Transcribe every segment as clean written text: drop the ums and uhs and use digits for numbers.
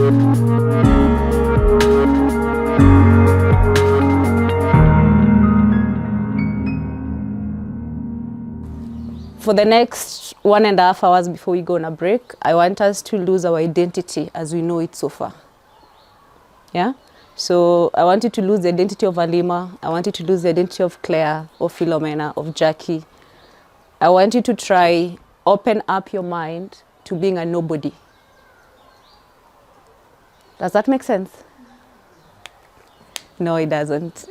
For the next 1.5 hours before we go on a break, I want us to lose our identity as we know it so far. Yeah? So I want you to lose the identity of Alima. I want you to lose the identity of Claire, of Philomena, of Jackie. I want you to try open up your mind to being a nobody. Does that make sense? No, it doesn't.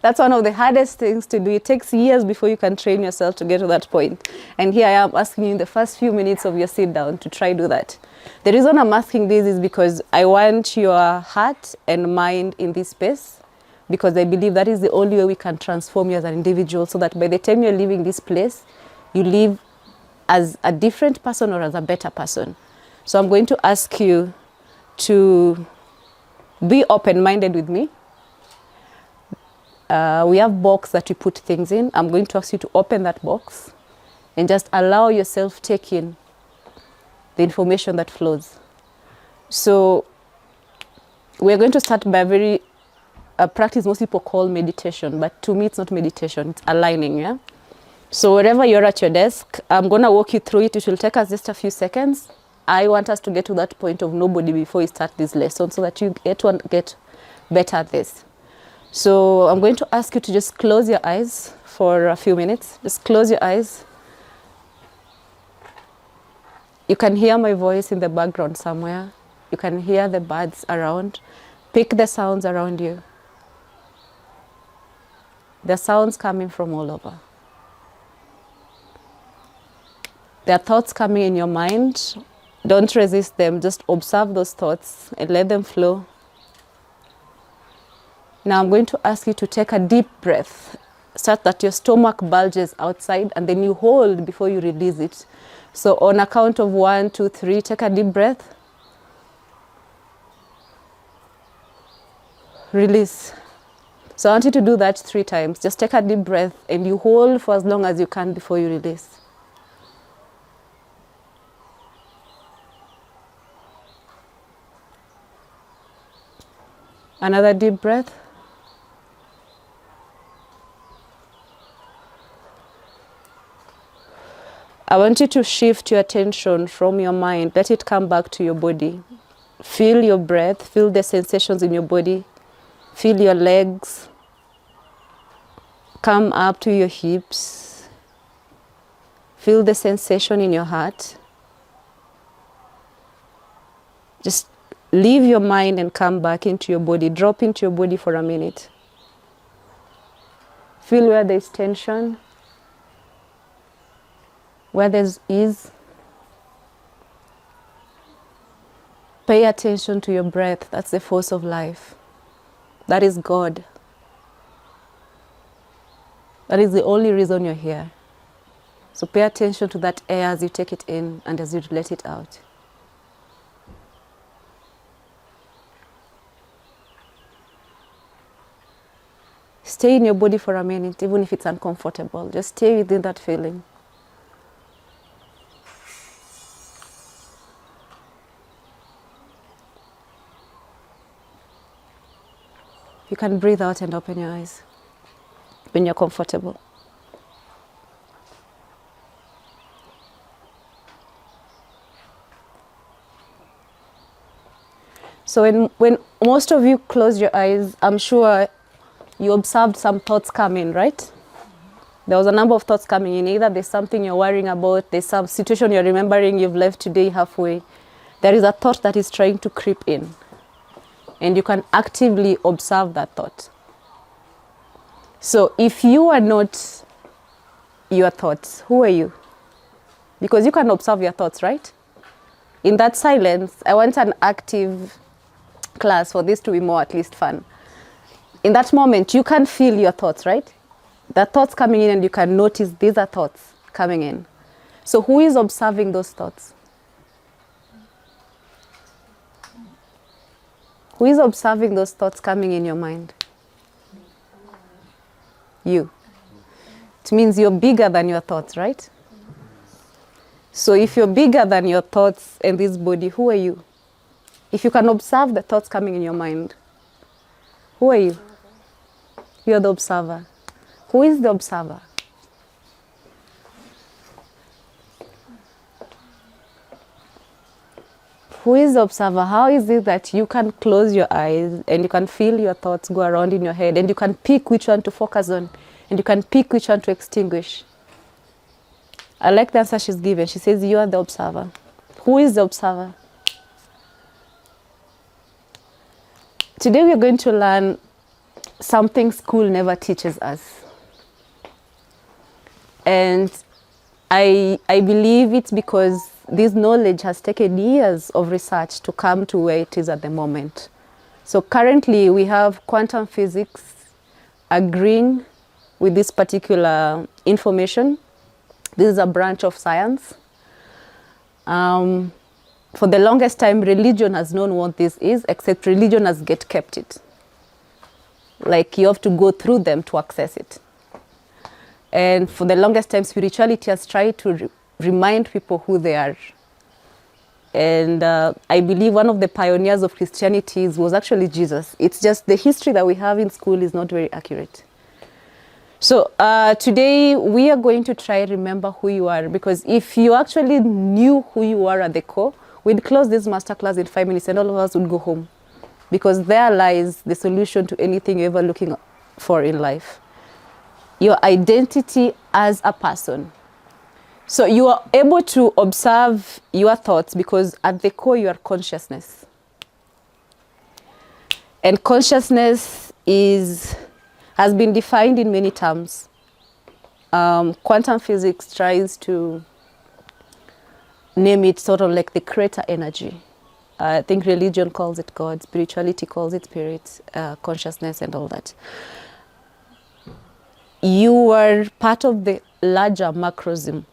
That's one of the hardest things to do. It takes years before you can train yourself to get to that point. And here I am asking you in the first few minutes of your sit down to try do that. The reason I'm asking this is because I want your heart and mind in this space, because I believe that is the only way we can transform you as an individual, so that by the time you're leaving this place, you live as a different person or as a better person. So I'm going to ask you to be open-minded with me. We have box that we put things in. I'm going to ask you to open that box and just allow yourself take in the information that flows. So we're going to start by a practice most people call meditation, but to me it's not meditation, it's aligning. Yeah. So wherever you're at your desk, I'm going to walk you through it. It will take us just a few seconds. I want us to get to that point of nobody before we start this lesson, so that you get better at this. So I'm going to ask you to just close your eyes for a few minutes. Just close your eyes. You can hear my voice in the background somewhere. You can hear the birds around. Pick the sounds around you. The sounds coming from all over. There are thoughts coming in your mind. Don't resist them. Just observe those thoughts and let them flow. Now I'm going to ask you to take a deep breath, such that your stomach bulges outside, and then you hold before you release it. So on a count of 1, 2, 3, take a deep breath. Release. So I want you to do that 3 times. Just take a deep breath and you hold for as long as you can before you release. Another deep breath. I want you to shift your attention from your mind. Let it come back to your body. Feel your breath. Feel the sensations in your body. Feel your legs. Come up to your hips. Feel the sensation in your heart. Just leave your mind and come back into your body. Drop into your body for a minute. Feel where there's tension, where there's ease. Pay attention to your breath. That's the force of life. That is God. That is the only reason you're here. So pay attention to that air as you take it in and as you let it out. Stay in your body for a minute, even if it's uncomfortable. Just stay within that feeling. You can breathe out and open your eyes when you're comfortable. So when most of you close your eyes, I'm sure you observed some thoughts come in, right? There was a number of thoughts coming in. Either there's something you're worrying about, there's some situation you're remembering you've left today halfway. There is a thought that is trying to creep in. And you can actively observe that thought. So if you are not your thoughts, who are you? Because you can observe your thoughts, right? In that silence, I want an active class for this to be more at least fun. In that moment, you can feel your thoughts, right? The thoughts coming in and you can notice these are thoughts coming in. So who is observing those thoughts? Who is observing those thoughts coming in your mind? You. It means you're bigger than your thoughts, right? So if you're bigger than your thoughts and this body, who are you? If you can observe the thoughts coming in your mind, who are you? You're the observer. Who is the observer? Who is the observer? How is it that you can close your eyes and you can feel your thoughts go around in your head and you can pick which one to focus on and you can pick which one to extinguish? I like the answer she's given. She says, you are the observer. Who is the observer? Today we are going to learn something school never teaches us. And I believe it's because this knowledge has taken years of research to come to where it is at the moment. So currently we have quantum physics agreeing with this particular information. This is a branch of science. For the longest time, religion has known what this is, except religion has kept it. Like you have to go through them to access it. And for the longest time, spirituality has tried to remind people who they are. And I believe one of the pioneers of Christianity was actually Jesus. It's just the history that we have in school is not very accurate. So today we are going to try to remember who you are, because if you actually knew who you are at the core, we'd close this masterclass in 5 minutes and all of us would go home, because there lies the solution to anything you're ever looking for in life. Your identity as a person. So you are able to observe your thoughts because at the core you are consciousness. And consciousness has been defined in many terms. Quantum physics tries to name it sort of like the creator energy. I think religion calls it God, spirituality calls it spirit, consciousness and all that. You are part of the larger macrosm.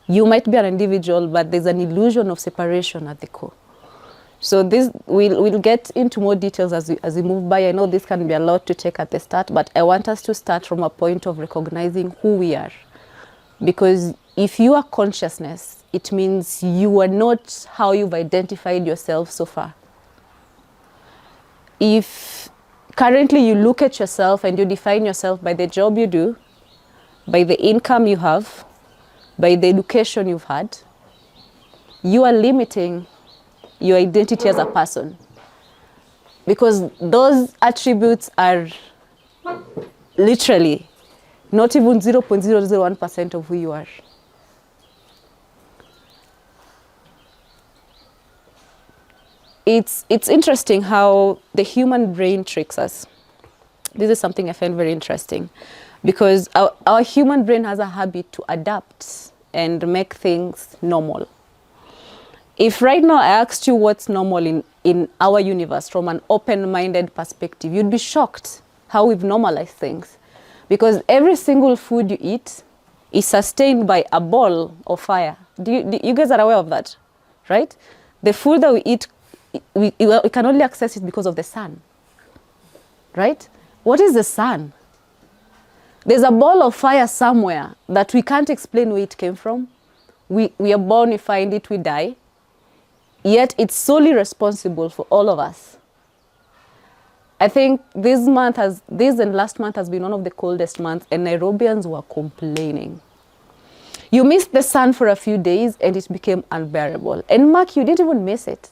You might be an individual, but there's an illusion of separation at the core. So this we'll get into more details as we move by. I know this can be a lot to take at the start, but I want us to start from a point of recognizing who we are. Because if you are consciousness, it means you are not how you've identified yourself so far. If currently you look at yourself and you define yourself by the job you do, by the income you have, by the education you've had, you are limiting your identity as a person. Because those attributes are literally not even 0.001% of who you are. It's interesting how the human brain tricks us. This is something I find very interesting, because our human brain has a habit to adapt and make things normal. If right now I asked you what's normal in our universe from an open-minded perspective, you'd be shocked how we've normalized things. Because every single food you eat is sustained by a ball of fire. You guys are aware of that, right? The food that we eat, we can only access it because of the sun, right? What is the sun? There's a ball of fire somewhere that we can't explain where it came from. We are born, we find it, we die. Yet it's solely responsible for all of us. I think this and last month has been one of the coldest months, and Nairobians were complaining. You missed the sun for a few days and it became unbearable. And Mark, you didn't even miss it.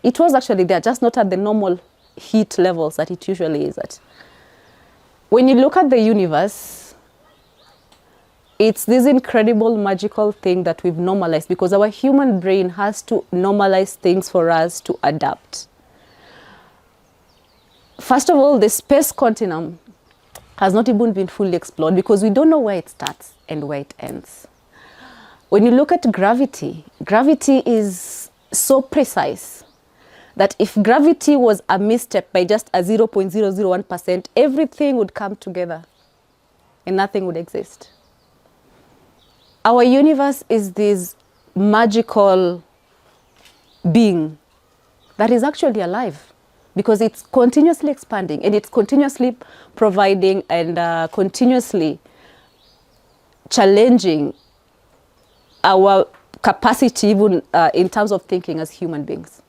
It was actually there, just not at the normal heat levels that it usually is at. When you look at the universe, it's this incredible magical thing that we've normalized, because our human brain has to normalize things for us to adapt. First of all, the space continuum has not even been fully explored because we don't know where it starts and where it ends. When you look at gravity, gravity is so precise that if gravity was a misstep by just a 0.001%, everything would come together and nothing would exist. Our universe is this magical being that is actually alive, because it's continuously expanding and it's continuously providing and continuously challenging our capacity even in terms of thinking as human beings.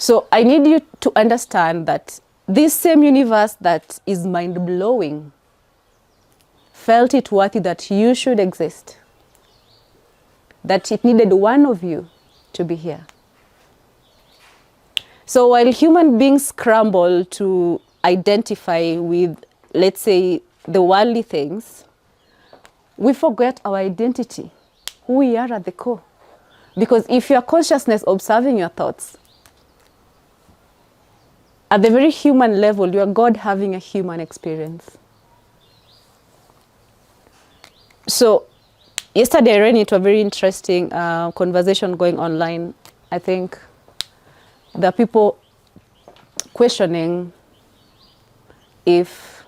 So I need you to understand that this same universe that is mind-blowing felt it worthy that you should exist, that it needed one of you to be here. So while human beings scramble to identify with, let's say, the worldly things, we forget our identity, who we are at the core. Because if your consciousness observing your thoughts, at the very human level, you are God having a human experience. So yesterday I ran into a very interesting conversation going online. I think there are people questioning if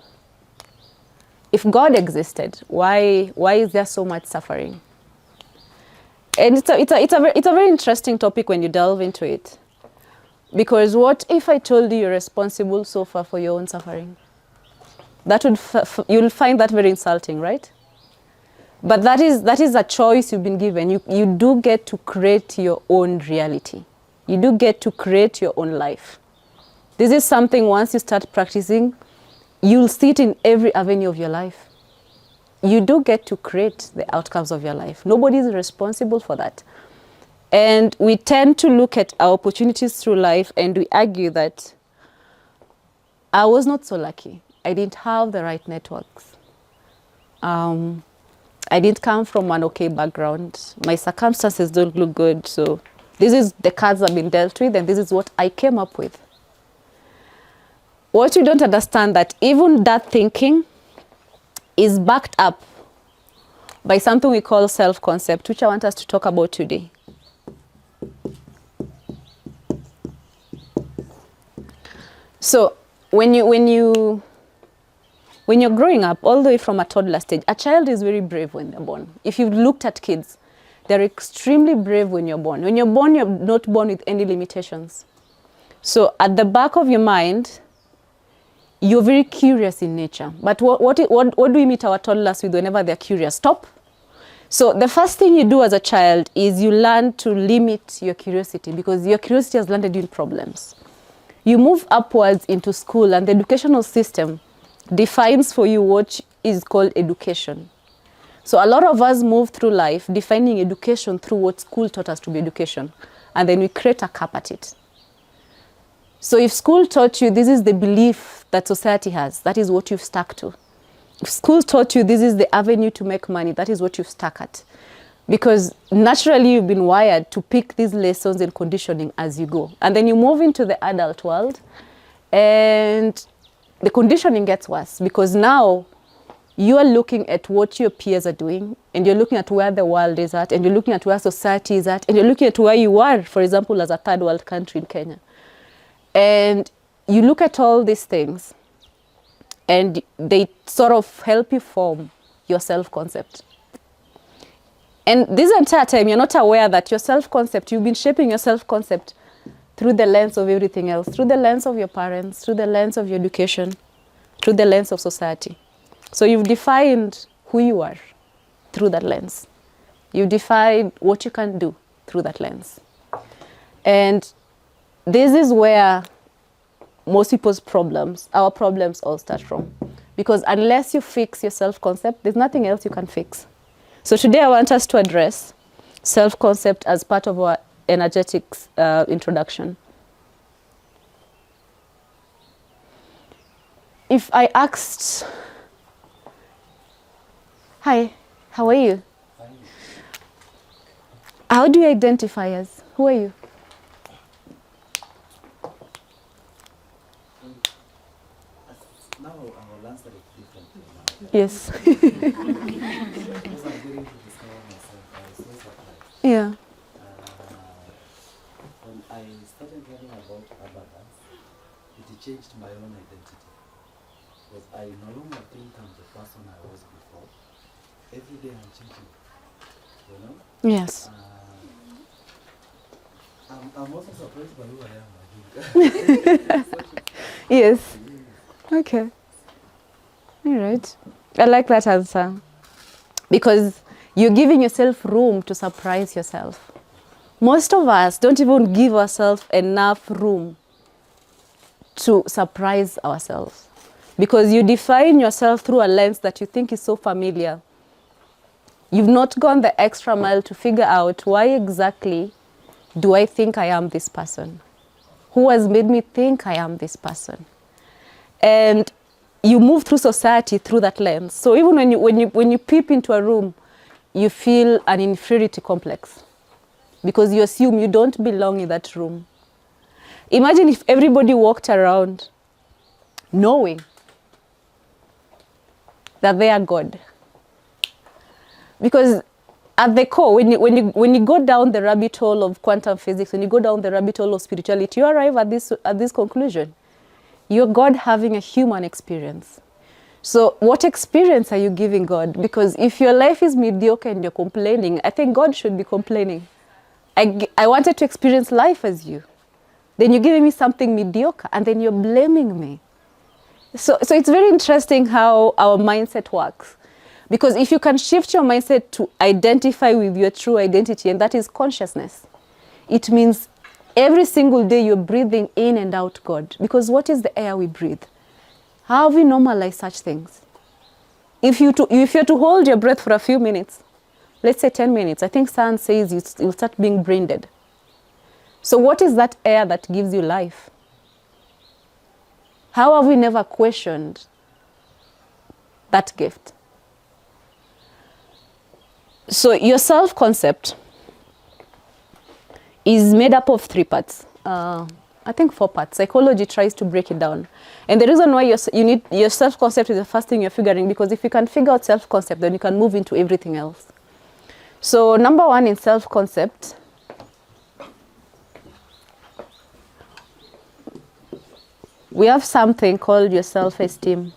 God existed, why is there so much suffering? And it's a very interesting topic when you delve into it. Because what if I told you you're responsible so far for your own suffering? That would you'll find that very insulting, right? But that is a choice you've been given. You do get to create your own reality. You do get to create your own life. This is something once you start practicing, you'll see it in every avenue of your life. You do get to create the outcomes of your life. Nobody is responsible for that. And we tend to look at our opportunities through life and we argue that I was not so lucky. I didn't have the right networks. I didn't come from an okay background. My circumstances don't look good. So this is the cards I've been dealt with and this is what I came up with. What you don't understand that even that thinking is backed up by something we call self-concept, which I want us to talk about today. So when you're growing up, all the way from a toddler stage, a child is very brave when they're born. If you've looked at kids, they're extremely brave when you're born. When you're born, you're not born with any limitations. So at the back of your mind, you're very curious in nature. But what do we meet our toddlers with whenever they're curious? Stop. So the first thing you do as a child is you learn to limit your curiosity because your curiosity has landed you in problems. You move upwards into school and the educational system defines for you what is called education. So a lot of us move through life defining education through what school taught us to be education. And then we create a cap at it. So if school taught you this is the belief that society has, that is what you've stuck to. If school taught you this is the avenue to make money, that is what you've stuck at. Because naturally you've been wired to pick these lessons and conditioning as you go. And then you move into the adult world and the conditioning gets worse because now you are looking at what your peers are doing and you're looking at where the world is at and you're looking at where society is at and you're looking at where you are, for example, as a third world country in Kenya. And you look at all these things and they sort of help you form your self-concept. And this entire time, you're not aware that your self-concept, you've been shaping your self-concept through the lens of everything else, through the lens of your parents, through the lens of your education, through the lens of society. So you've defined who you are through that lens. You've defined what you can do through that lens. And this is where most people's problems, our problems all start from. Because unless you fix your self-concept, there's nothing else you can fix. So today I want us to address self-concept as part of our energetics introduction. If I asked, hi, how are you? How do you identify as? Who are you? Now I will answer it differently now. Yes. Because I'm getting to discover myself, I was so surprised. Yeah. When I started learning about abundance, it changed my own identity. Because I no longer think I'm the person I was before. Every day I'm changing. You know? Yes. I'm also surprised by who I am. I think. Yes. Okay. All right. I like that answer. Because you're giving yourself room to surprise yourself. Most of us don't even give ourselves enough room to surprise ourselves, because you define yourself through a lens that you think is so familiar. You've not gone the extra mile to figure out, why exactly do I think I am this person? Who has made me think I am this person? And you move through society through that lens. So even when you peep into a room, you feel an inferiority complex because you assume you don't belong in that room. Imagine if everybody walked around knowing that they are God. Because at the core, when you go down the rabbit hole of quantum physics, when you go down the rabbit hole of spirituality, you arrive at this conclusion. You're God having a human experience. So what experience are you giving God? Because if your life is mediocre and you're complaining, I think God should be complaining. I wanted to experience life as you. Then you're giving me something mediocre, and then you're blaming me. So it's very interesting how our mindset works. Because if you can shift your mindset to identify with your true identity, and that is consciousness, it means every single day you're breathing in and out God. Because what is the air we breathe? How have we normalized such things? If you're to hold your breath for a few minutes, let's say 10 minutes, I think science says you'll start being brain dead. So what is that air that gives you life? How have we never questioned that gift? So your self-concept is made up of 3 parts. I think 4 parts. Psychology tries to break it down. And the reason why you need your self-concept is the first thing you're figuring, because if you can figure out self-concept, then you can move into everything else. So number 1 in self-concept, we have something called your self-esteem.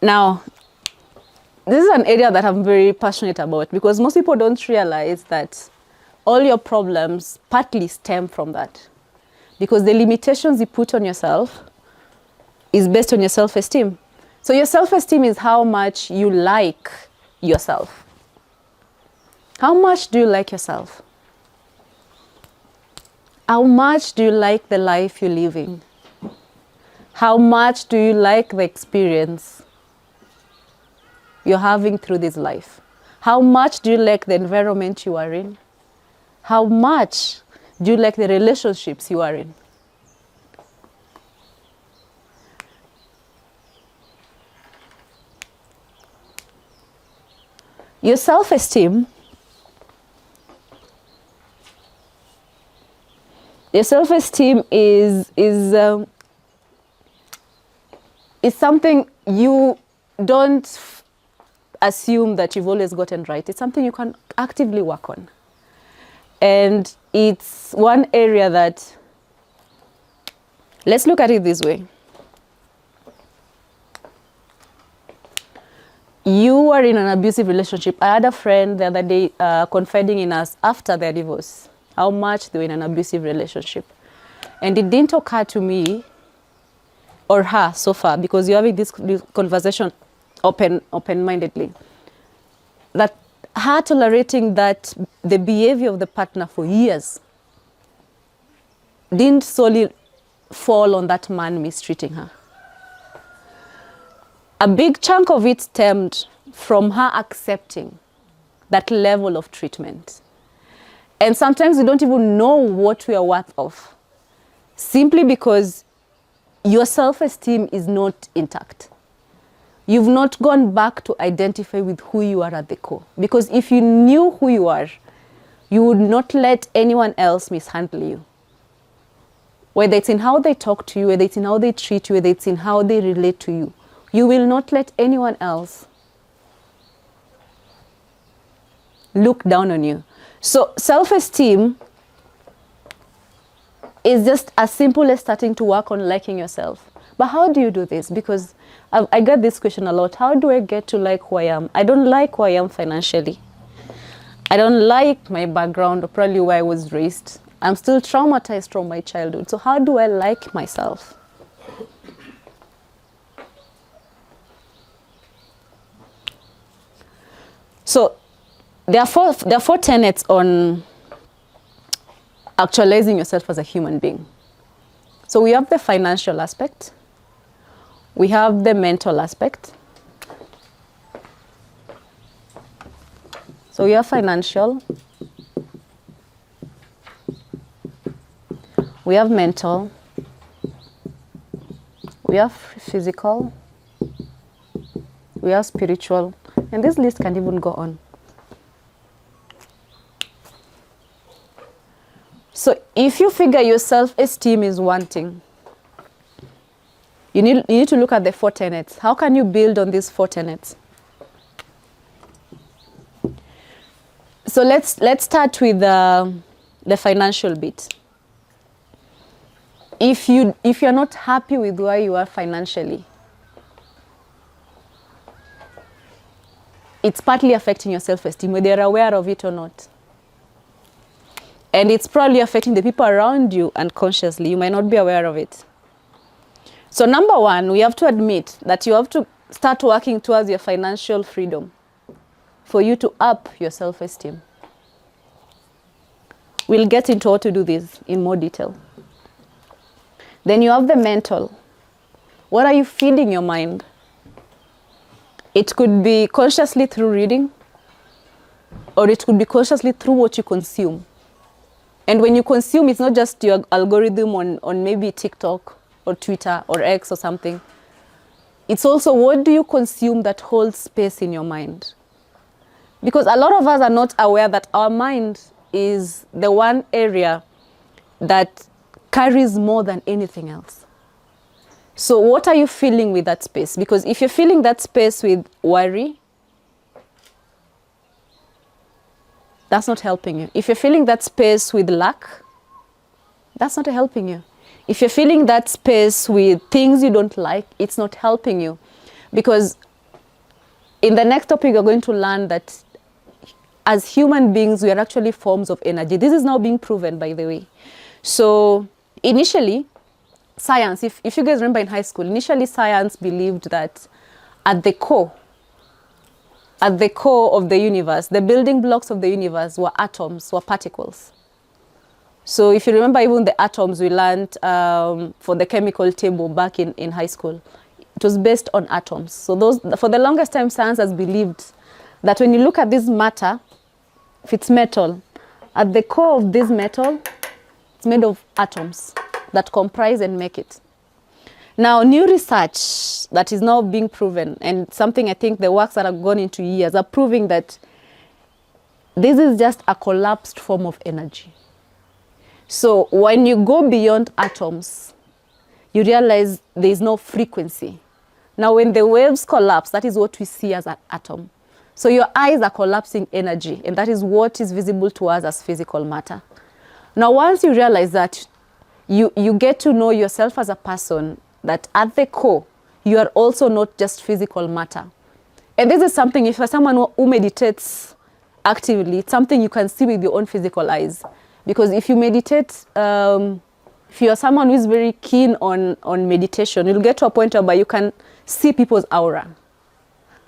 Now, this is an area that I'm very passionate about, because most people don't realize that all your problems partly stem from that. Because the limitations you put on yourself is based on your self-esteem. So your self-esteem is how much you like yourself. How much do you like yourself? How much do you like the life you're living? How much do you like the experience you're having through this life? How much do you like the environment you are in? How much do you like the relationships you are in? Your self-esteem is something you don't assume that you've always gotten right. It's something you can actively work on. And it's one area that, let's look at it this way. You are in an abusive relationship. I had a friend the other day confiding in us after their divorce, how much they were in an abusive relationship. And it didn't occur to me or her so far, because you're having this conversation open-mindedly, that her tolerating that the behavior of the partner for years didn't solely fall on that man mistreating her. A big chunk of it stemmed from her accepting that level of treatment. And sometimes we don't even know what we are worth of, simply because your self-esteem is not intact. You've not gone back to identify with who you are at the core. Because if you knew who you are, you would not let anyone else mishandle you. Whether it's in how they talk to you, whether it's in how they treat you, whether it's in how they relate to you, you will not let anyone else look down on you. So self-esteem is just as simple as starting to work on liking yourself. But how do you do this? Because I get this question a lot. How do I get to like who I am? I don't like who I am financially. I don't like my background, or probably where I was raised. I'm still traumatized from my childhood. So how do I like myself? So There are four tenets on actualizing yourself as a human being. So we have the financial aspect, we have the mental aspect. So we have financial, we have mental, we have physical, we have spiritual, and this list can even go on. So if you figure your self-esteem is wanting, you need to look at the four tenets. How can you build on these four tenets? So let's start with the financial bit. If you're not happy with where you are financially, it's partly affecting your self-esteem, whether you're aware of it or not. And it's probably affecting the people around you unconsciously. You might not be aware of it. So number one, we have to admit that you have to start working towards your financial freedom for you to up your self-esteem. We'll get into how to do this in more detail. Then you have the mental. What are you feeding your mind? It could be consciously through reading, or it could be consciously through what you consume. And when you consume, it's not just your algorithm on maybe TikTok or Twitter or X or something. It's also what do you consume that holds space in your mind? Because a lot of us are not aware that our mind is the one area that carries more than anything else. So what are you feeling with that space? Because if you're filling that space with worry, that's not helping you. If you're filling that space with lack, that's not helping you. If you're filling that space with things you don't like, it's not helping you. Because in the next topic, you're going to learn that as human beings, we are actually forms of energy. This is now being proven, by the way. So initially, science, if you guys remember in high school, initially science believed that at the core of the universe, the building blocks of the universe were atoms, were particles. So if you remember even the atoms we learned for the chemical table back in high school, it was based on atoms. So those, for the longest time, science has believed that when you look at this matter, if it's metal, at the core of this metal, it's made of atoms that comprise and make it. Now, new research that is now being proven, and something I think the works that have gone into years are proving that this is just a collapsed form of energy. So when you go beyond atoms, you realize there is no frequency. Now, when the waves collapse, that is what we see as an atom. So your eyes are collapsing energy, and that is what is visible to us as physical matter. Now, once you realize that, you get to know yourself as a person, that at the core, you are also not just physical matter. And this is something, if you're someone who meditates actively, it's something you can see with your own physical eyes. Because if you meditate, if you're someone who is very keen on meditation, you'll get to a point whereby you can see people's aura.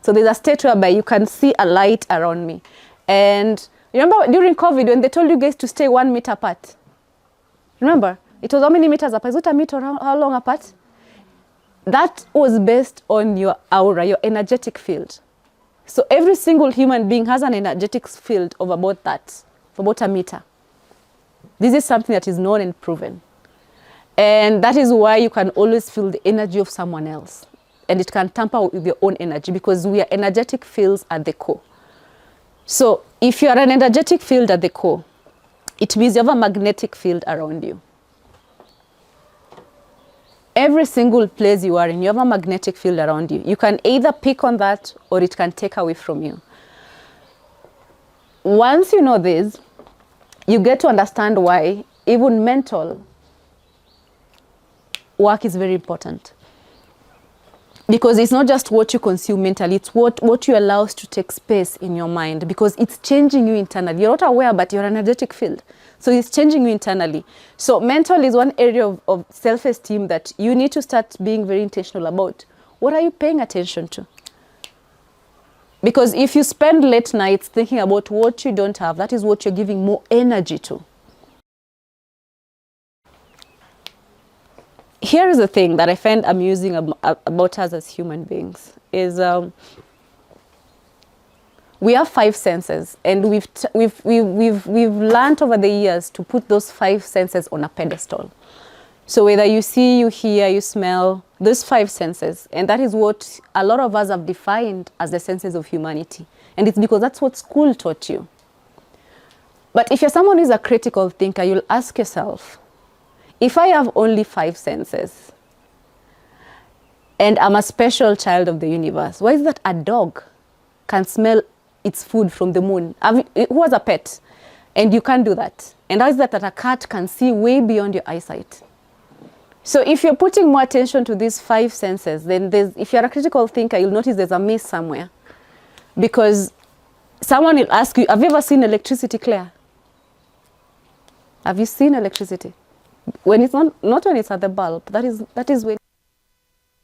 So there's a state whereby you can see a light around me. And remember during COVID when they told you guys to stay 1 meter apart? Remember? It was how many meters apart? Is it a meter or how long apart? That was based on your aura, your energetic field. So every single human being has an energetic field of about that, of about a meter. This is something that is known and proven. And that is why you can always feel the energy of someone else. And it can tamper with your own energy because we are energetic fields at the core. So if you are an energetic field at the core, it means you have a magnetic field around you. Every single place you are in, you have a magnetic field around you. You can either pick on that or it can take away from you. Once you know this, you get to understand why even mental work is very important. Because it's not just what you consume mentally, it's what you allow to take space in your mind, because it's changing you internally. You're not aware, but you're an energetic field. So it's changing you internally. So mental is one area of self-esteem that you need to start being very intentional about. What are you paying attention to? Because if you spend late nights thinking about what you don't have, that is what you're giving more energy to. Here is the thing that I find amusing about us as human beings is we have 5 senses, and we've learned over the years to put those 5 senses on a pedestal. So whether you see, you hear, you smell, those 5 senses, and that is what a lot of us have defined as the senses of humanity. And it's because that's what school taught you. But if you're someone who's a critical thinker, you'll ask yourself, if I have only 5 senses, and I'm a special child of the universe, why is that a dog can smell its food from the moon? Who has a pet? And you can't do that. And how is that a cat can see way beyond your eyesight? So if you're putting more attention to these 5 senses, then if you're a critical thinker, you'll notice there's a miss somewhere. Because someone will ask you, have you ever seen electricity clear? Have you seen electricity? When it's not when it's at the bulb, that is when.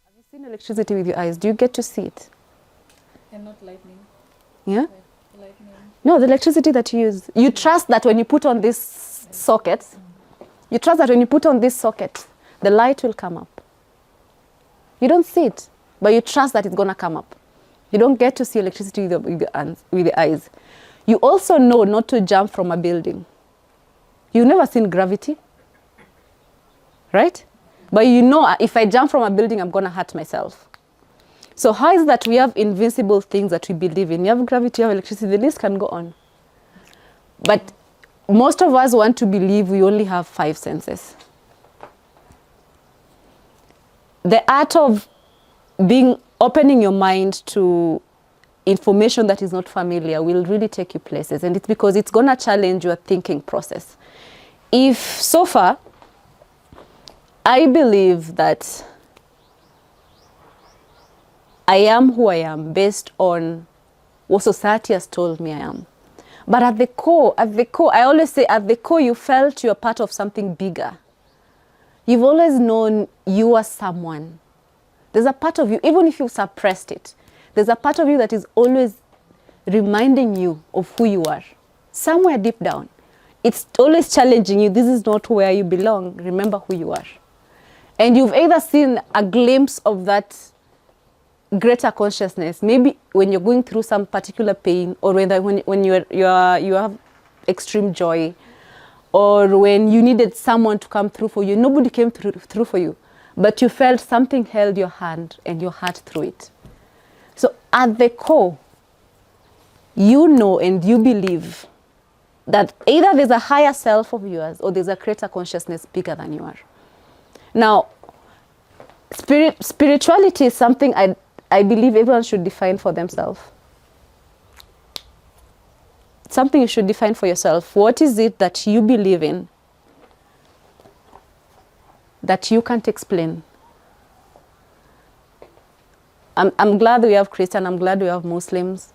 Have you seen electricity with your eyes? Do you get to see it? And not lightning. Yeah? Lightning. No, the electricity that you use. You trust that when you put on this socket, the light will come up. You don't see it, but you trust that it's going to come up. You don't get to see electricity with the eyes. You also know not to jump from a building. You've never seen gravity, right? But you know if I jump from a building, I'm going to hurt myself. So how is that we have invincible things that we believe in? You have gravity, you have electricity, the list can go on. But most of us want to believe we only have 5 senses. The art of opening your mind to information that is not familiar will really take you places. And it's because it's going to challenge your thinking process. If so far, I believe that I am who I am based on what society has told me I am. But at the core, I always say at the core, you felt you're part of something bigger. You've always known you are someone. There's a part of you, even if you suppressed it, there's a part of you that is always reminding you of who you are. Somewhere deep down. It's always challenging you. This is not where you belong. Remember who you are. And you've either seen a glimpse of that greater consciousness, maybe when you're going through some particular pain, or when you have extreme joy, or when you needed someone to come through for you. Nobody came through for you, but you felt something held your hand and your heart through it. So at the core, you know and you believe that either there's a higher self of yours or there's a greater consciousness bigger than you are. Now, spirituality is something I believe everyone should define for themselves. Something you should define for yourself. What is it that you believe in that you can't explain? I'm glad we have Christian, I'm glad we have Muslims.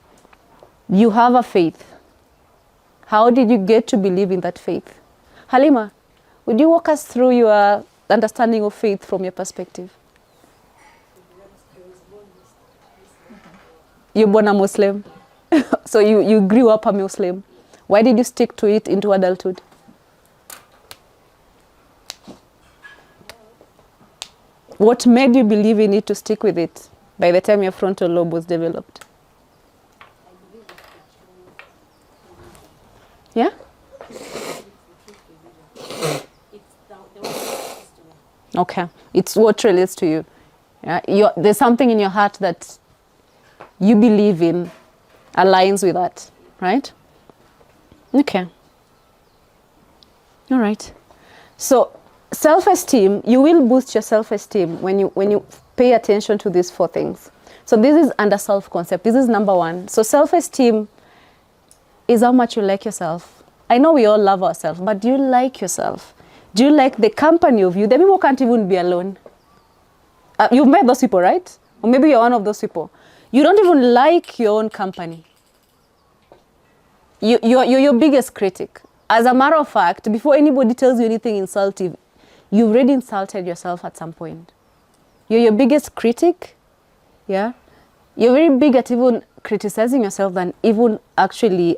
You have a faith. How did you get to believe in that faith? Halima, would you walk us through your understanding of faith from your perspective? You're born a Muslim. So you grew up a Muslim. Why did you stick to it into adulthood? What made you believe in it to stick with it by the time your frontal lobe was developed? Yeah? Okay. It's what relates to you. Yeah? There's something in your heart that you believe in aligns with that, right? Okay. All right. So self-esteem, you will boost your self-esteem when you pay attention to these 4 things. So this is under self-concept. This is number 1. So self-esteem is how much you like yourself. I know we all love ourselves, but do you like yourself? Do you like the company of you? The people can't even be alone. You've met those people, right? Or maybe you're one of those people. You don't even like your own company. You're your biggest critic. As a matter of fact, before anybody tells you anything insultive, you've already insulted yourself at some point. You're your biggest critic. Yeah? You're very big at even criticizing yourself than even actually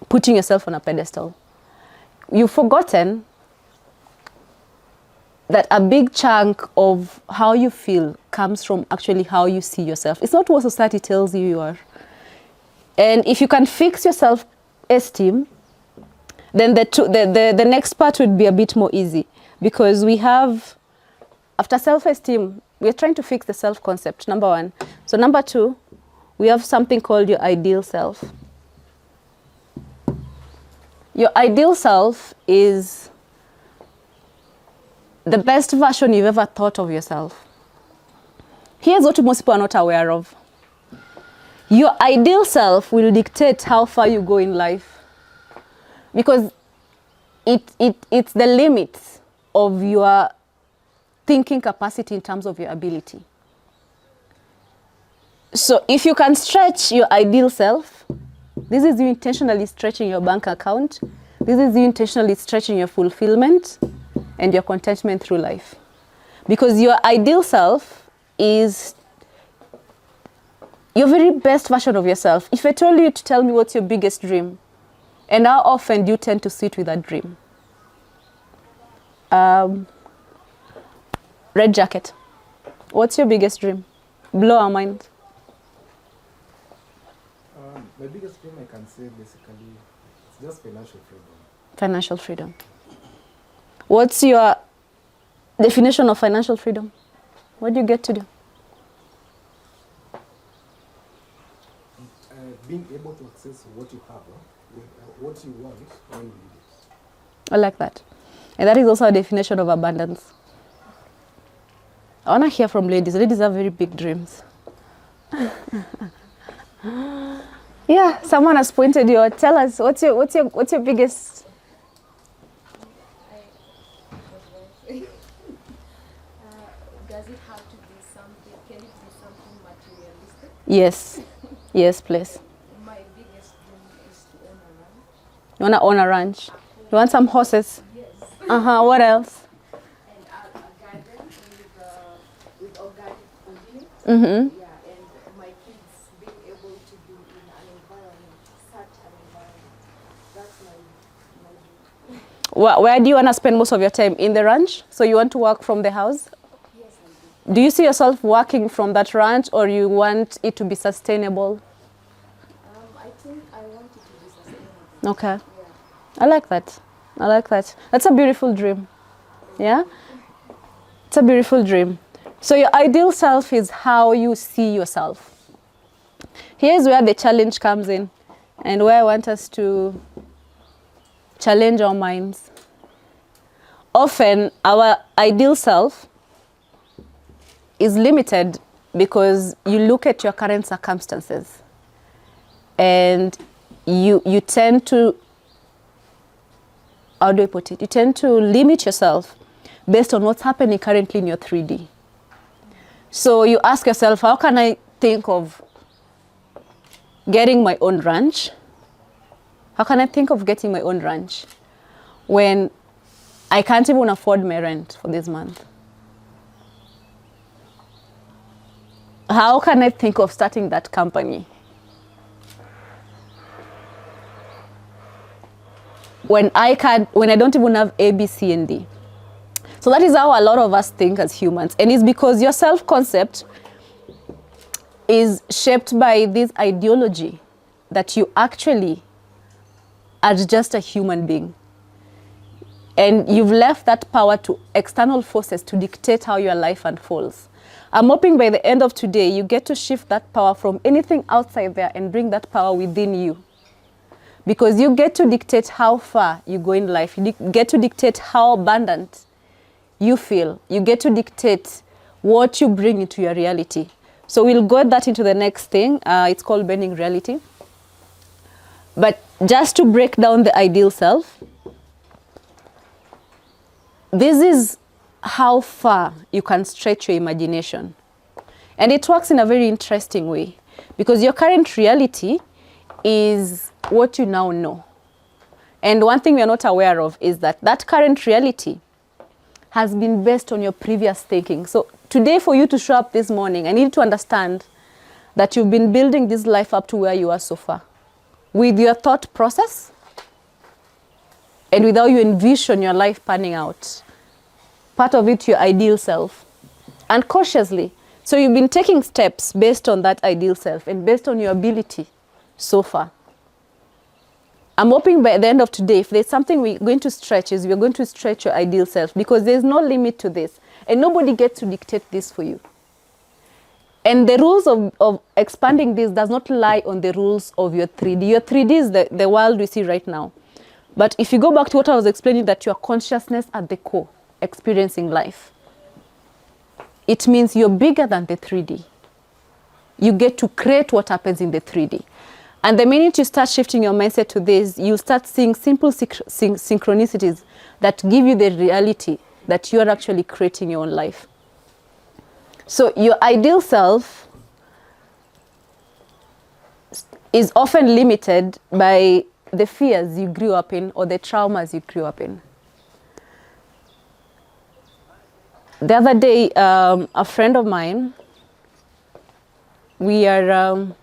putting yourself on a pedestal. You've forgotten that a big chunk of how you feel comes from actually how you see yourself. It's not what society tells you are. And if you can fix your self-esteem, then the next part would be a bit more easy, because we have, after self-esteem, we're trying to fix the self-concept, number one. So number two, we have something called your ideal self. Your ideal self is the best version you've ever thought of yourself. Here's what most people are not aware of. Your ideal self will dictate how far you go in life, because it's the limits of your thinking capacity in terms of your ability. So if you can stretch your ideal self, this is you intentionally stretching your bank account, this is you intentionally stretching your fulfillment and your contentment through life. Because your ideal self is your very best version of yourself. If I told you to tell me what's your biggest dream, and how often do you tend to sit with that dream? Red jacket. What's your biggest dream? Blow our mind. My biggest dream, I can say basically, it's just financial freedom. Financial freedom. What's your definition of financial freedom? What do you get to do? Being able to access what you have, what you want, when you need it. I like that. And that is also a definition of abundance. I want to hear from ladies. Ladies have very big dreams. Yeah, someone has pointed you out. Tell us, what's your biggest? Does it have to be something? Can it be something materialistic? Yes, yes, please. My biggest dream is to own a ranch. You want to own a ranch? You want some horses? Yes. What else? And a garden with organic food in it. Mm-hmm. Yeah, and my kids being able to be in an environment, such an environment. That's my dream. Where do you want to spend most of your time? In the ranch? So you want to work from the house? Yes, I do. Do you see yourself working from that ranch, or you want it to be sustainable? I think I want it to be sustainable. Okay. Yeah. I like that. I like that. That's a beautiful dream. Yeah? It's a beautiful dream. So your ideal self is how you see yourself. Here's where the challenge comes in, and where I want us to challenge our minds. Often our ideal self is limited because you look at your current circumstances and you tend to, how do I put it? You tend to limit yourself based on what's happening currently in your 3D. So you ask yourself, how can I think of getting my own ranch? How can I think of getting my own ranch when I can't even afford my rent for this month? How can I think of starting that company when I don't even have A, B, C, and D? So that is how a lot of us think as humans. And it's because your self-concept is shaped by this ideology that you actually are just a human being. And you've left that power to external forces to dictate how your life unfolds. I'm hoping by the end of today, you get to shift that power from anything outside there and bring that power within you. Because you get to dictate how far you go in life. You get to dictate how abundant you feel. You get to dictate what you bring into your reality. So we'll get that into the next thing. It's called bending reality. But just to break down the ideal self, this is how far you can stretch your imagination. And it works in a very interesting way, because your current reality is what you now know. And one thing we are not aware of is that that current reality has been based on your previous thinking. So today, for you to show up this morning, I need to understand that you've been building this life up to where you are so far. With your thought process and with how you envision your life panning out. Part of it, your ideal self. And cautiously. So you've been taking steps based on that ideal self and based on your ability so far. I'm hoping by the end of today, if there's something we're going to stretch, is we're going to stretch your ideal self, because there's no limit to this. And nobody gets to dictate this for you. And the rules of expanding this does not lie on the rules of your 3D. Your 3D is the world we see right now. But if you go back to what I was explaining, that your consciousness at the core, experiencing life, it means you're bigger than the 3D. You get to create what happens in the 3D. And the minute you start shifting your mindset to this, you start seeing simple synchronicities that give you the reality that you're actually creating your own life. So your ideal self is often limited by the fears you grew up in or the traumas you grew up in. The other day, a friend of mine, we're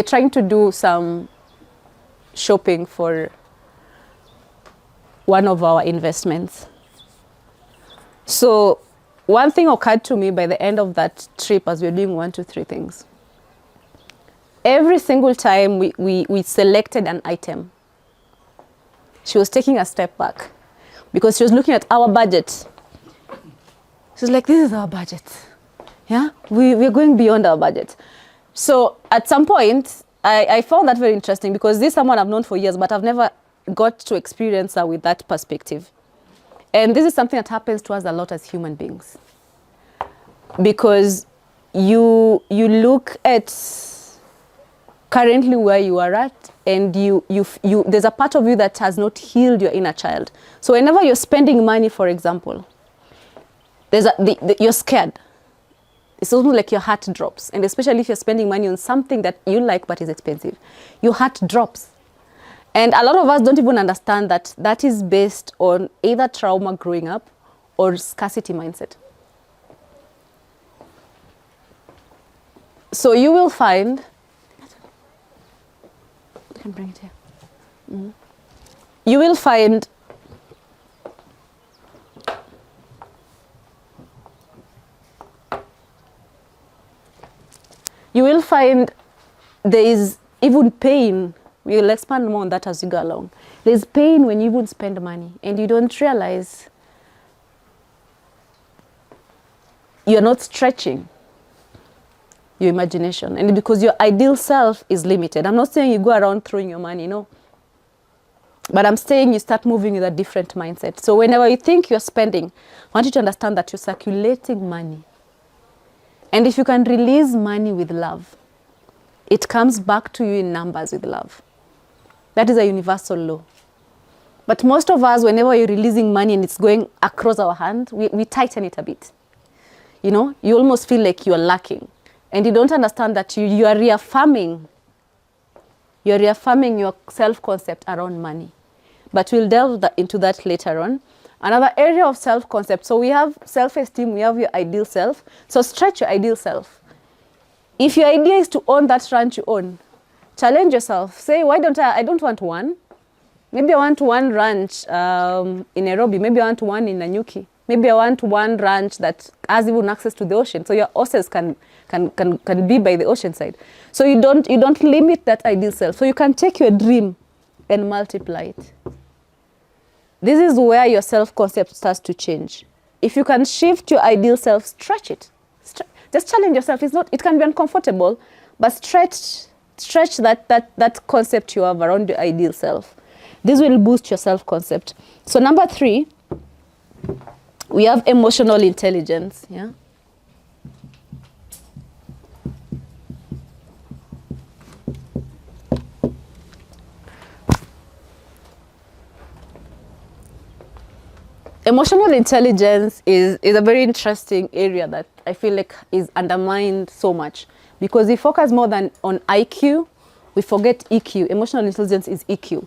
trying to do some shopping for one of our investments. So one thing occurred to me by the end of that trip as we were doing 1, 2, 3 things. Every single time we selected an item, she was taking a step back because she was looking at our budget. She was like, this is our budget. Yeah, we're going beyond our budget. So at some point, I found that very interesting, because this is someone I've known for years, but I've never got to experience her with that perspective. And this is something that happens to us a lot as human beings. Because you look at currently where you are at, and there's a part of you that has not healed your inner child. So whenever you're spending money, for example, you're scared. It's almost like your heart drops. And especially if you're spending money on something that you like but is expensive, your heart drops. And a lot of us don't even understand that that is based on either trauma growing up or scarcity mindset. So you will find, you can bring it here. Mm-hmm. You will find there is even pain. We will expand more on that as you go along. There's pain when you even spend money and you don't realize you're not stretching your imagination, and because your ideal self is limited. I'm not saying you go around throwing your money, no. But I'm saying you start moving with a different mindset. So whenever you think you're spending, I want you to understand that you're circulating money. And if you can release money with love, it comes back to you in numbers with love. That is a universal law. But most of us, whenever you're releasing money and it's going across our hand, we tighten it a bit. You know, you almost feel like you're lacking. And you don't understand that you are reaffirming your self-concept around money. But we'll delve into that later on. Another area of self-concept. So we have self-esteem, we have your ideal self. So stretch your ideal self. If your idea is to own that ranch you own, challenge yourself. Say, why don't I don't want one. Maybe I want one ranch in Nairobi. Maybe I want one in Nanyuki. Maybe I want one ranch that has even access to the ocean. So your horses can be by the ocean side. So you don't limit that ideal self. So you can take your dream and multiply it. This is where your self-concept starts to change. If you can shift your ideal self, stretch it. Just challenge yourself. It can be uncomfortable, but stretch that concept you have around your ideal self. This will boost your self-concept. So number 3, we have emotional intelligence. Yeah. Emotional intelligence is a very interesting area that I feel like is undermined so much, because we focus more than on IQ, we forget EQ. Emotional intelligence is EQ.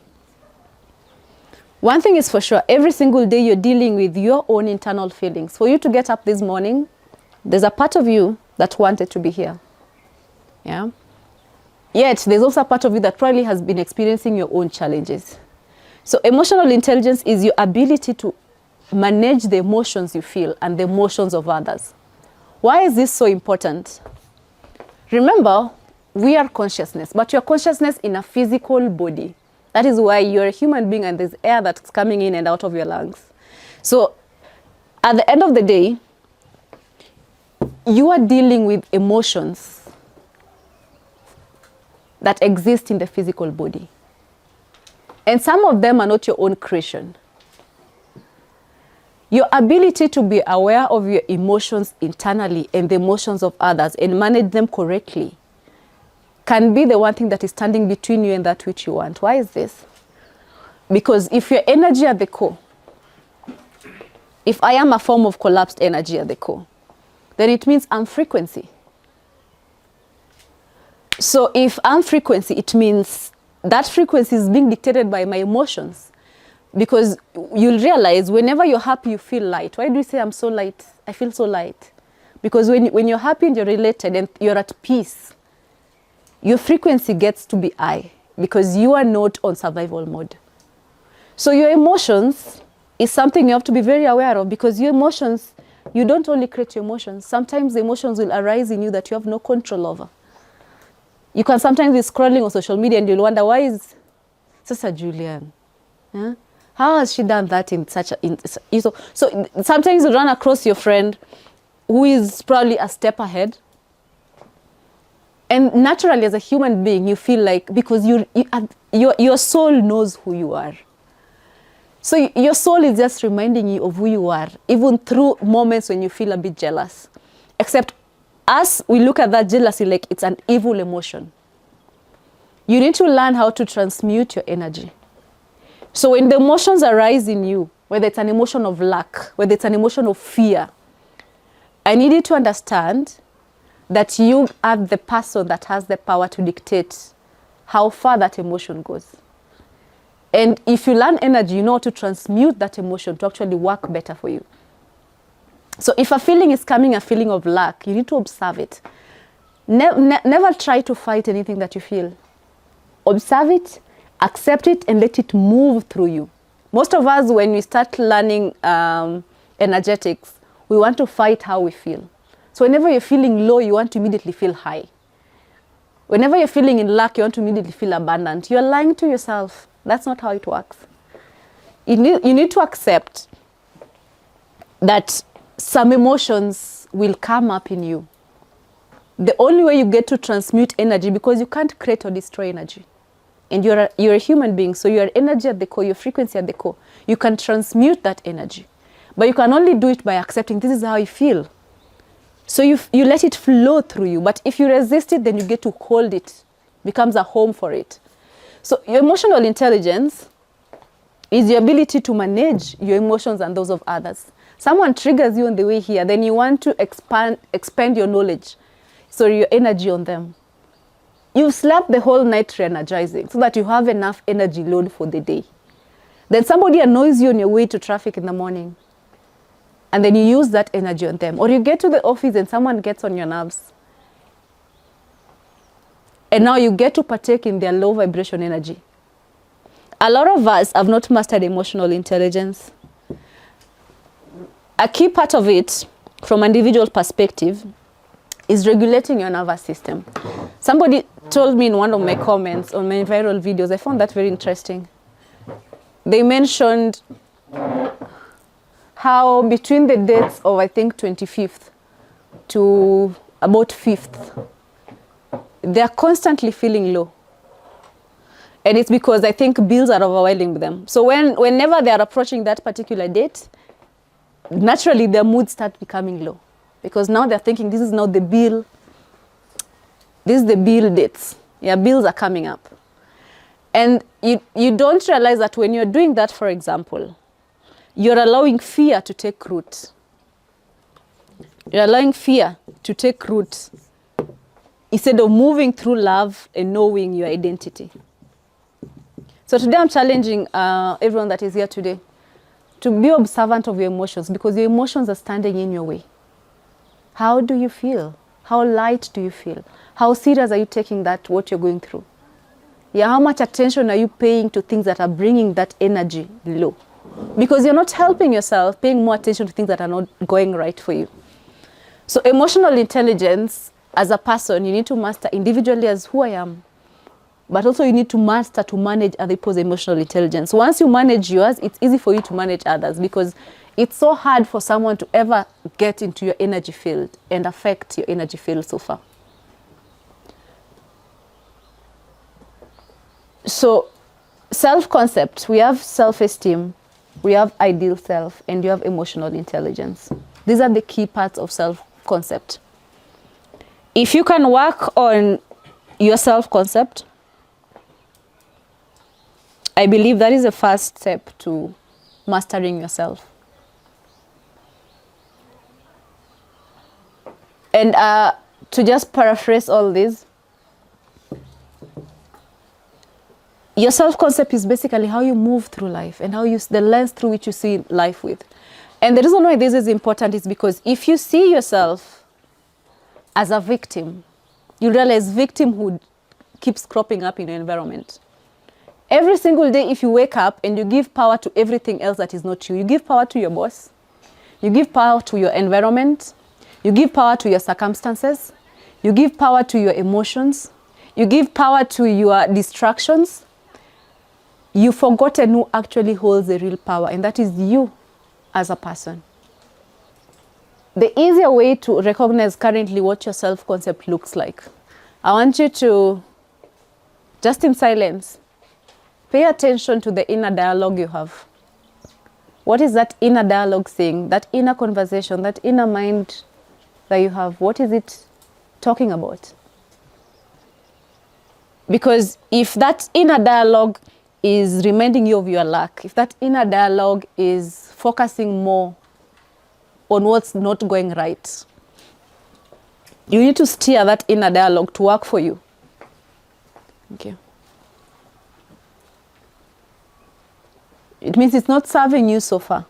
One thing is for sure, every single day you're dealing with your own internal feelings. For you to get up this morning, there's a part of you that wanted to be here. Yeah. Yet there's also a part of you that probably has been experiencing your own challenges. So emotional intelligence is your ability to manage the emotions you feel and the emotions of others. Why is this so important? Remember, we are consciousness, but your consciousness in a physical body. That is why you're a human being and there's air that's coming in and out of your lungs. So at the end of the day, you are dealing with emotions that exist in the physical body. And some of them are not your own creation. Your ability to be aware of your emotions internally and the emotions of others and manage them correctly can be the one thing that is standing between you and that which you want. Why is this? Because if your energy at the core, if I am a form of collapsed energy at the core, then it means I'm frequency. So if I'm frequency, it means that frequency is being dictated by my emotions. Because you'll realize whenever you're happy, you feel light. Why do you say I'm so light? I feel so light. Because when you're happy and you're related and you're at peace, your frequency gets to be high because you are not on survival mode. So your emotions is something you have to be very aware of, because your emotions, you don't only create your emotions. Sometimes the emotions will arise in you that you have no control over. You can sometimes be scrolling on social media and you'll wonder, why is Sister Julian? Huh? How has she done that in such a... So sometimes you run across your friend who is probably a step ahead. And naturally, as a human being, you feel like, because your soul knows who you are. So your soul is just reminding you of who you are, even through moments when you feel a bit jealous. Except us, we look at that jealousy like it's an evil emotion. You need to learn how to transmute your energy. So when the emotions arise in you, whether it's an emotion of lack, whether it's an emotion of fear, I need you to understand that you are the person that has the power to dictate how far that emotion goes. And if you learn energy, you know how to transmute that emotion to actually work better for you. So if a feeling is coming, a feeling of lack, you need to observe it. Never try to fight anything that you feel. Observe it, accept it, and let it move through you. Most of us, when we start learning energetics, we want to fight how we feel. So whenever you're feeling low, you want to immediately feel high. Whenever you're feeling in lack, you want to immediately feel abundant. You're lying to yourself. That's not how it works. You need to accept that some emotions will come up in you. The only way you get to transmute energy, because you can't create or destroy energy. And you're a human being, so you're energy at the core, your frequency at the core. You can transmute that energy. But you can only do it by accepting this is how you feel. So you let it flow through you. But if you resist it, then you get to hold it. Becomes a home for it. So your emotional intelligence is the ability to manage your emotions and those of others. Someone triggers you on the way here, then you want to expand your knowledge, so your energy on them. You've slept the whole night re-energizing so that you have enough energy load for the day. Then somebody annoys you on your way to traffic in the morning, and then you use that energy on them. Or you get to the office and someone gets on your nerves. And now you get to partake in their low vibration energy. A lot of us have not mastered emotional intelligence. A key part of it, from an individual perspective, is regulating your nervous system. Somebody told me in one of my comments on my viral videos, I found that very interesting. They mentioned how between the dates of, I think, 25th to about 5th, they're constantly feeling low. And it's because I think bills are overwhelming them. So whenever they're approaching that particular date, naturally their moods start becoming low. Because now they're thinking, this is now the bill. This is the bill dates. Yeah, bills are coming up. And you don't realize that when you're doing that, for example, you're allowing fear to take root. You're allowing fear to take root instead of moving through love and knowing your identity. So today I'm challenging everyone that is here today to be observant of your emotions, because your emotions are standing in your way. How do you feel? How light do you feel? How serious are you taking that, what you're going through? Yeah, how much attention are you paying to things that are bringing that energy low? Because you're not helping yourself, paying more attention to things that are not going right for you. So emotional intelligence, as a person, you need to master individually as who I am. But also you need to master to manage other people's emotional intelligence. Once you manage yours, it's easy for you to manage others, because it's so hard for someone to ever get into your energy field and affect your energy field so far. So self-concept, we have self-esteem, we have ideal self, and you have emotional intelligence. These are the key parts of self-concept. If you can work on your self-concept, I believe that is the first step to mastering yourself. And to just paraphrase all this, your self-concept is basically how you move through life and how the lens through which you see life with. And the reason why this is important is because if you see yourself as a victim, you realize victimhood keeps cropping up in your environment. Every single day, if you wake up and you give power to everything else that is not you, you give power to your boss, you give power to your environment, you give power to your circumstances, you give power to your emotions, you give power to your distractions, you've forgotten who actually holds the real power, and that is you as a person. The easier way to recognize currently what your self-concept looks like, I want you to, just in silence, pay attention to the inner dialogue you have. What is that inner dialogue saying, that inner conversation, that inner mind that you have? What is it talking about? Because if that inner dialogue is reminding you of your lack, if that inner dialogue is focusing more on what's not going right, you need to steer that inner dialogue to work for you. Okay. It means it's not serving you so far.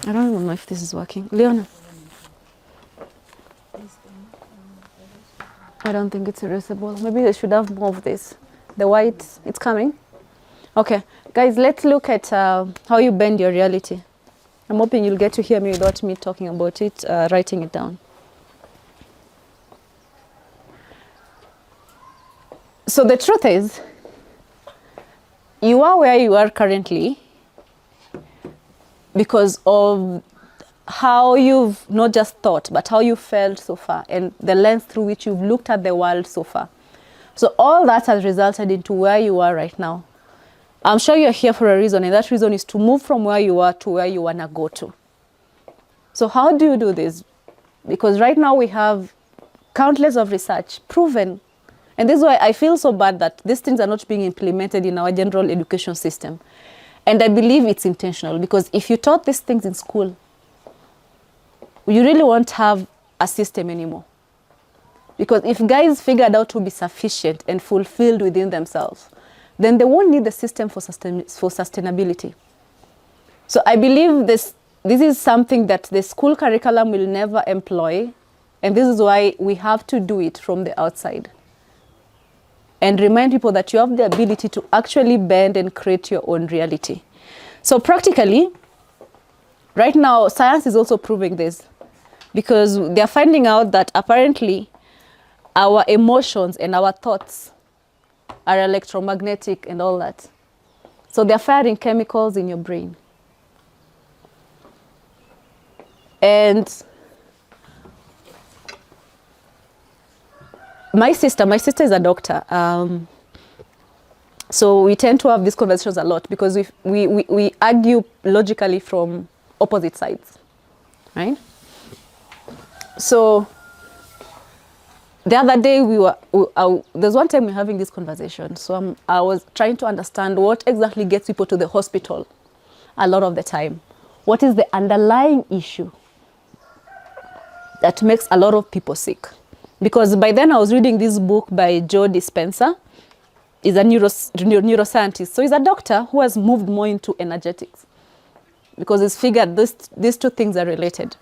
I don't even know if this is working. Leona? I don't think it's erasable. Maybe they should have more of this. The white, it's coming. Okay, guys, let's look at how you bend your reality. I'm hoping you'll get to hear me without me talking about it, writing it down. So the truth is, you are where you are currently because of how you've not just thought, but how you felt so far and the lens through which you've looked at the world so far. So all that has resulted into where you are right now. I'm sure you're here for a reason, and that reason is to move from where you are to where you want to go to. So how do you do this? Because right now we have countless of research proven, and this is why I feel so bad that these things are not being implemented in our general education system. And I believe it's intentional, because if you taught these things in school, you really won't have a system anymore. Because if guys figured out to be sufficient and fulfilled within themselves, then they won't need the system for sustainability. So I believe this is something that the school curriculum will never employ, and this is why we have to do it from the outside. And remind people that you have the ability to actually bend and create your own reality. So practically, right now, science is also proving this, because they're finding out that apparently our emotions and our thoughts are electromagnetic and all that. So they're firing chemicals in your brain. And my sister is a doctor. So we tend to have these conversations a lot because we argue logically from opposite sides, right? So the other day there's one time we were having this conversation. So I was trying to understand what exactly gets people to the hospital a lot of the time. What is the underlying issue that makes a lot of people sick? Because by then I was reading this book by Joe Dispenza. He's a neuroscientist. So he's a doctor who has moved more into energetics because he's figured these two things are related.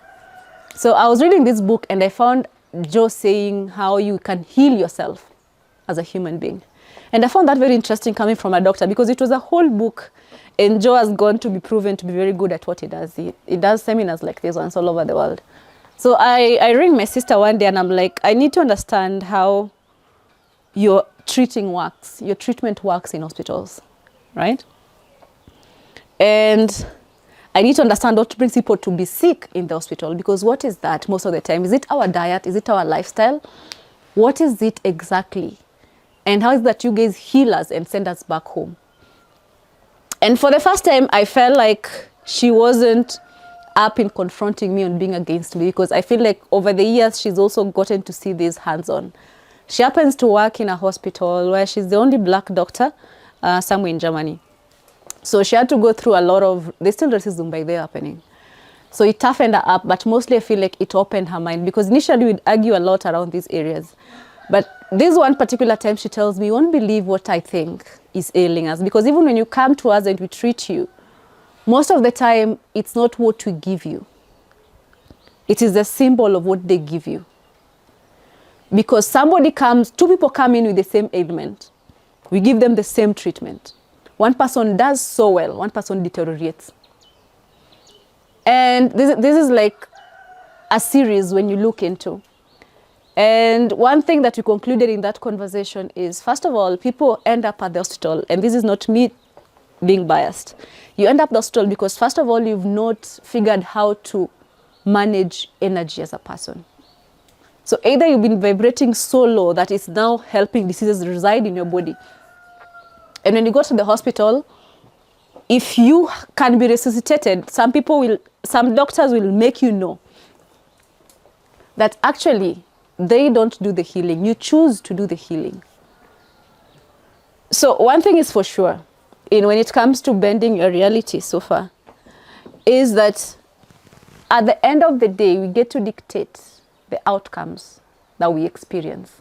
So I was reading this book and I found Joe saying how you can heal yourself as a human being. And I found that very interesting coming from a doctor because it was a whole book, and Joe has gone to be proven to be very good at what he does. He does seminars like this ones all over the world. So I rang my sister one day and I'm like, I need to understand how your treatment works in hospitals, right? And I need to understand what brings people to be sick in the hospital, because what is that most of the time? Is it our diet? Is it our lifestyle? What is it exactly? And how is that you guys heal us and send us back home? And for the first time, I felt like she wasn't up in confronting me and being against me, because I feel like over the years, she's also gotten to see this hands-on. She happens to work in a hospital where she's the only black doctor somewhere in Germany. So she had to go through a lot of, there's still racism by there happening. So it toughened her up, but mostly I feel like it opened her mind, because initially we'd argue a lot around these areas. But this one particular time she tells me, you won't believe what I think is ailing us. Because even when you come to us and we treat you, most of the time it's not what we give you. It is the symbol of what they give you. Because two people come in with the same ailment. We give them the same treatment. One person does so well, one person deteriorates. And this is like a series when you look into. And one thing that we concluded in that conversation is, first of all, people end up at the hospital, and this is not me being biased. You end up at the hospital because, first of all, you've not figured how to manage energy as a person. So either you've been vibrating so low that it's now helping diseases reside in your body. And when you go to the hospital, if you can be resuscitated, some doctors will make you know that actually they don't do the healing. You choose to do the healing. So one thing is for sure, when it comes to bending your reality so far, is that at the end of the day, we get to dictate the outcomes that we experience.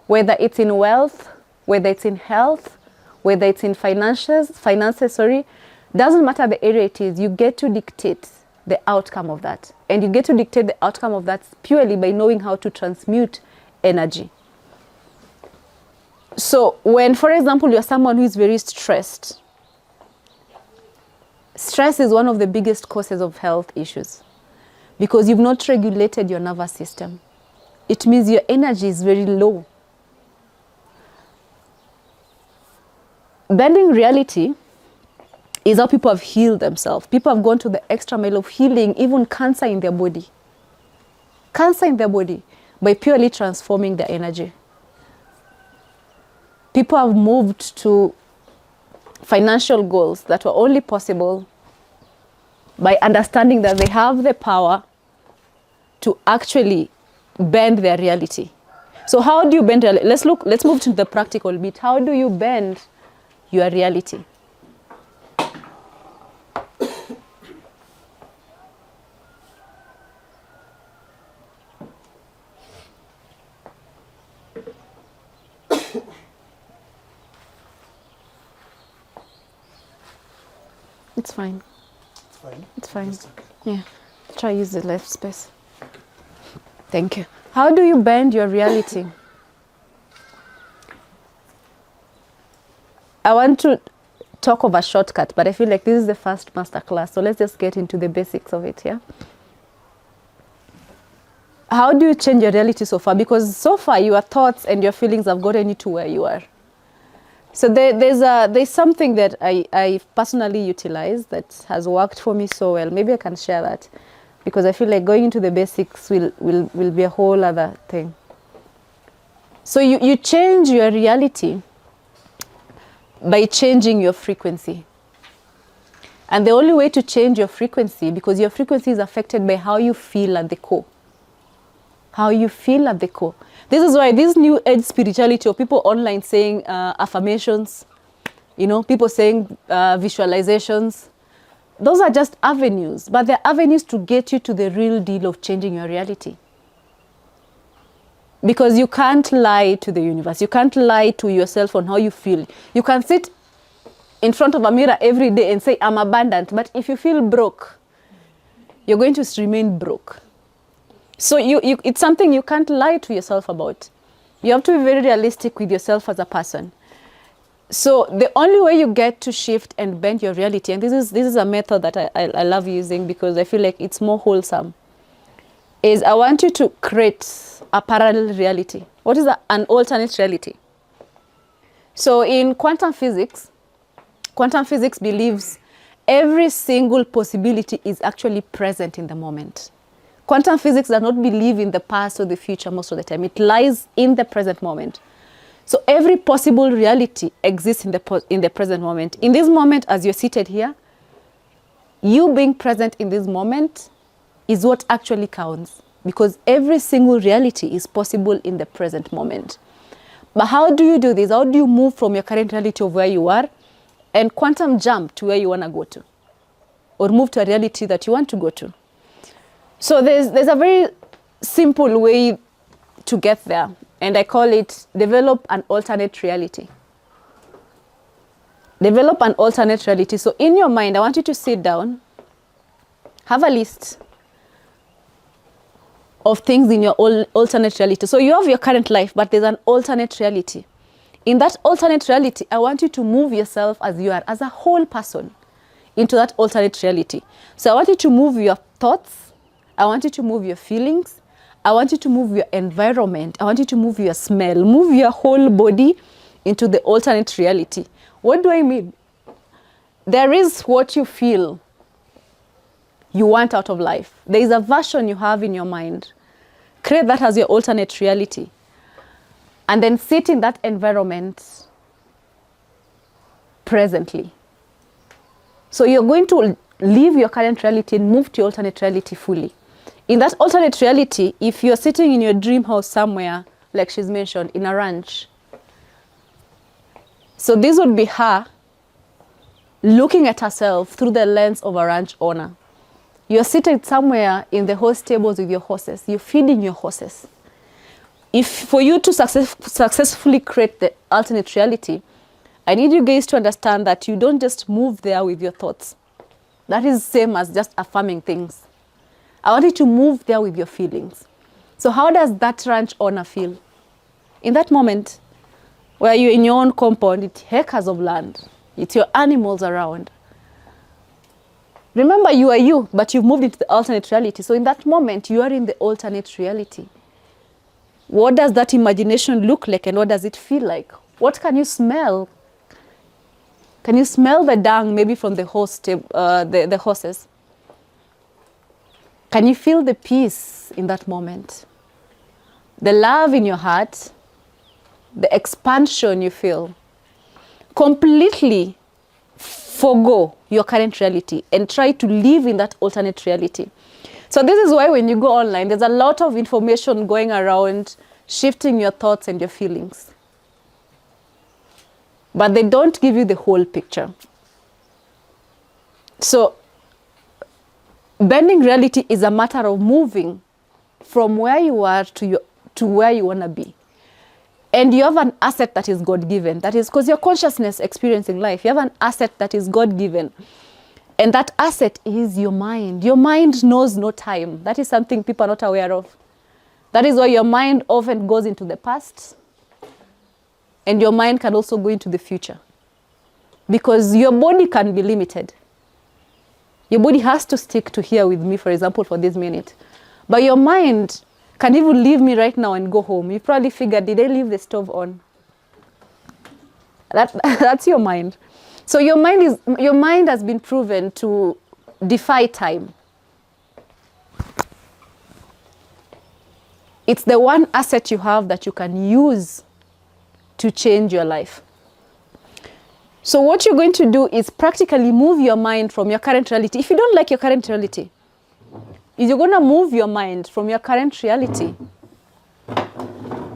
Whether it's in wealth, whether it's in health, whether it's in finances, doesn't matter the area it is, you get to dictate the outcome of that. And you get to dictate the outcome of that purely by knowing how to transmute energy. So when, for example, you're someone who is very stressed, stress is one of the biggest causes of health issues, because you've not regulated your nervous system. It means your energy is very low. Bending reality is how people have healed themselves. People have gone to the extra mile of healing even cancer in their body. Cancer in their body, by purely transforming their energy. People have moved to financial goals that were only possible by understanding that they have the power to actually bend their reality. So how do you bend reality? Let's move to the practical bit. How do you bend your reality? It's fine. Fine. It's fine. Just okay. Yeah. Try use the left space. Thank you. How do you bend your reality? I want to talk of a shortcut, but I feel like this is the first masterclass, so let's just get into the basics of it, yeah? How do you change your reality so far? Because so far your thoughts and your feelings have gotten you to where you are. So there's something that I personally utilize that has worked for me so well. Maybe I can share that, because I feel like going into the basics will be a whole other thing. So you change your reality by changing your frequency. And the only way to change your frequency, because your frequency is affected by how you feel at the core. How you feel at the core. This is why this new age spirituality, or people online saying affirmations, people saying visualizations, those are just avenues, but they're avenues to get you to the real deal of changing your reality. Because you can't lie to the universe. You can't lie to yourself on how you feel. You can sit in front of a mirror every day and say, I'm abundant. But if you feel broke, you're going to remain broke. So it's something you can't lie to yourself about. You have to be very realistic with yourself as a person. So the only way you get to shift and bend your reality, and this is a method that I love using because I feel like it's more wholesome, is I want you to create a parallel reality. What is an alternate reality? So in quantum physics believes every single possibility is actually present in the moment. Quantum physics does not believe in the past or the future most of the time. It lies in the present moment. So every possible reality exists in the present moment. In this moment, as you're seated here, you being present in this moment is what actually counts, because every single reality is possible in the present moment. But how do you do this? How do you move from your current reality of where you are and quantum jump to where you want to go to, or move to a reality that you want to go to? So there's a very simple way to get there, and I call it develop an alternate reality. Develop an alternate reality. So in your mind, I want you to sit down, have a list of things in your alternate reality. So you have your current life, but there's an alternate reality. In that alternate reality, I want you to move yourself as you are, as a whole person, into that alternate reality. So I want you to move your thoughts. I want you to move your feelings. I want you to move your environment. I want you to move your smell. Move your whole body into the alternate reality. What do I mean? There is what you feel you want out of life. There is a version you have in your mind. Create that as your alternate reality. And then sit in that environment presently. So you're going to leave your current reality and move to your alternate reality fully. In that alternate reality, if you're sitting in your dream house somewhere, like she's mentioned, in a ranch, so this would be her looking at herself through the lens of a ranch owner. You're seated somewhere in the horse stables with your horses. You're feeding your horses. For you to successfully create the alternate reality, I need you guys to understand that you don't just move there with your thoughts. That is the same as just affirming things. I want you to move there with your feelings. So how does that ranch owner feel? In that moment, where you're in your own compound, it's acres of land. It's your animals around. Remember, you are you, but you've moved into the alternate reality. So in that moment, you are in the alternate reality. What does that imagination look like, and what does it feel like? What can you smell? Can you smell the dung maybe from the horses? Can you feel the peace in that moment? The love in your heart, the expansion you feel. Completely forgo your current reality and try to live in that alternate reality. So this is why when you go online, there's a lot of information going around shifting your thoughts and your feelings. But they don't give you the whole picture. So bending reality is a matter of moving from where you are to where you want to be. And you have an asset that is God-given. That is because your consciousness experiencing life. You have an asset that is God-given. And that asset is your mind. Your mind knows no time. That is something people are not aware of. That is why your mind often goes into the past. And your mind can also go into the future. Because your body can be limited. Your body has to stick to here with me, for example, for this minute. But your mind can even leave me right now and go home. You probably figured, did I leave the stove on? That's your mind. So your mind has been proven to defy time. It's the one asset you have that you can use to change your life. So what you're going to do is practically move your mind from your current reality. If you don't like your current reality, you're going to move your mind from your current reality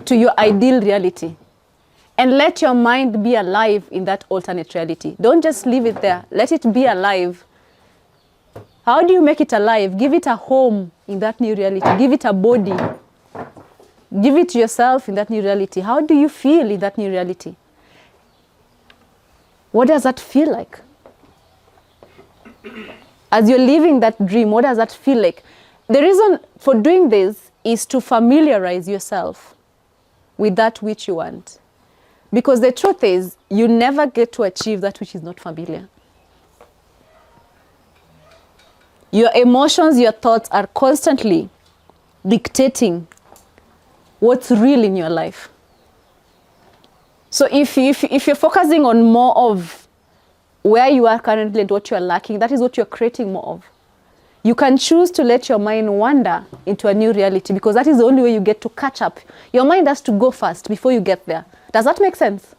to your ideal reality. And let your mind be alive in that alternate reality. Don't just leave it there. Let it be alive. How do you make it alive? Give it a home in that new reality. Give it a body. Give it to yourself in that new reality. How do you feel in that new reality? What does that feel like? As you're living that dream, what does that feel like? The reason for doing this is to familiarize yourself with that which you want. Because the truth is, you never get to achieve that which is not familiar. Your emotions, your thoughts are constantly dictating what's real in your life. So if you're focusing on more of where you are currently and what you're lacking, that is what you're creating more of. You can choose to let your mind wander into a new reality, because that is the only way you get to catch up. Your mind has to go first before you get there. Does that make sense?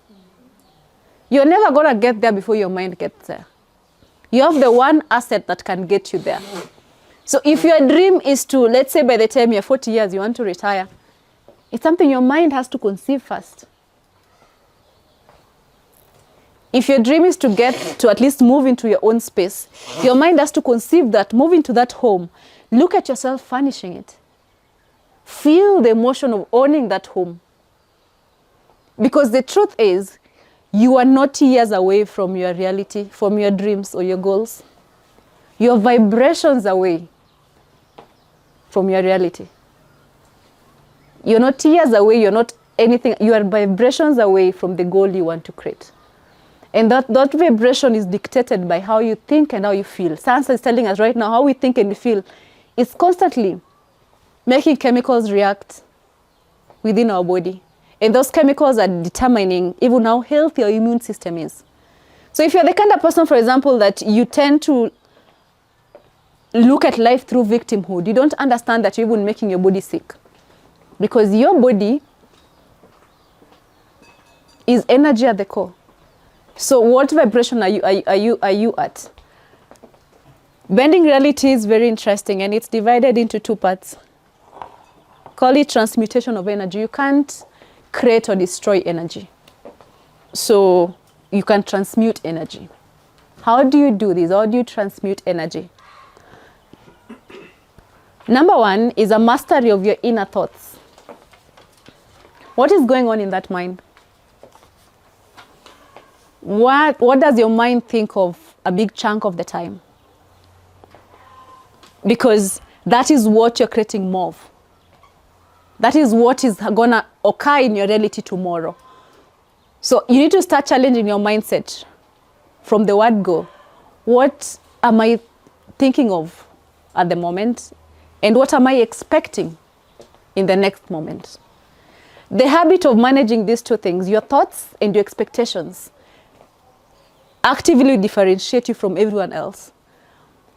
You're never going to get there before your mind gets there. You have the one asset that can get you there. So if your dream is to, let's say by the time you're 40 years, you want to retire, it's something your mind has to conceive first. If your dream is to get to at least move into your own space, your mind has to conceive that, move into that home. Look at yourself furnishing it. Feel the emotion of owning that home. Because the truth is, you are not years away from your reality, from your dreams or your goals. You're vibrations away from your reality. You're not years away, you're not anything, you are vibrations away from the goal you want to create. And that vibration is dictated by how you think and how you feel. Science is telling us right now how we think and we feel is constantly making chemicals react within our body. And those chemicals are determining even how healthy your immune system is. So if you're the kind of person, for example, that you tend to look at life through victimhood, you don't understand that you're even making your body sick. Because your body is energy at the core. So what vibration are you at? Bending reality is very interesting, and it's divided into two parts. Call it transmutation of energy. You can't create or destroy energy. So you can transmute energy. How do you do this? How do you transmute energy? Number one is a mastery of your inner thoughts. What is going on in that mind? What does your mind think of a big chunk of the time? Because that is what you're creating more of. That is what is going to occur in your reality tomorrow. So you need to start challenging your mindset from the word go. What am I thinking of at the moment? And what am I expecting in the next moment? The habit of managing these two things, your thoughts and your expectations, actively differentiate you from everyone else.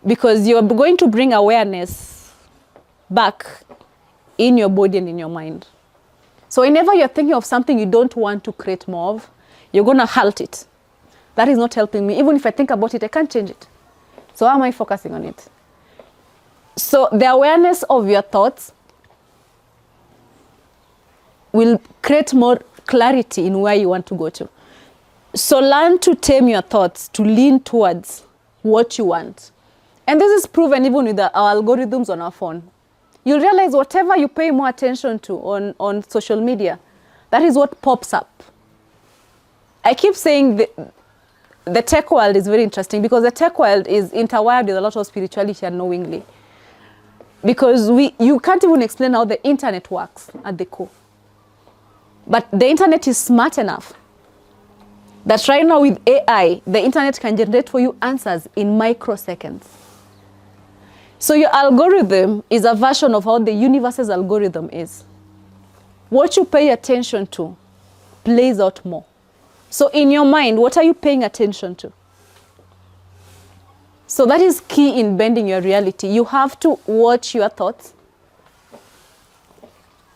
Because you're going to bring awareness back in your body and in your mind. So whenever you're thinking of something you don't want to create more of, you're going to halt it. That is not helping me. Even if I think about it, I can't change it. So how am I focusing on it? So the awareness of your thoughts will create more clarity in where you want to go to. So learn to tame your thoughts, to lean towards what you want. And this is proven even with our algorithms on our phone. You'll realize whatever you pay more attention to on social media, that is what pops up. I keep saying the tech world is very interesting, because the tech world is interwired with a lot of spirituality unknowingly. Because you can't even explain how the internet works at the core. But the internet is smart enough that right now with AI, the internet can generate for you answers in microseconds. So your algorithm is a version of how the universe's algorithm is. What you pay attention to plays out more. So in your mind, what are you paying attention to? So that is key in bending your reality. You have to watch your thoughts,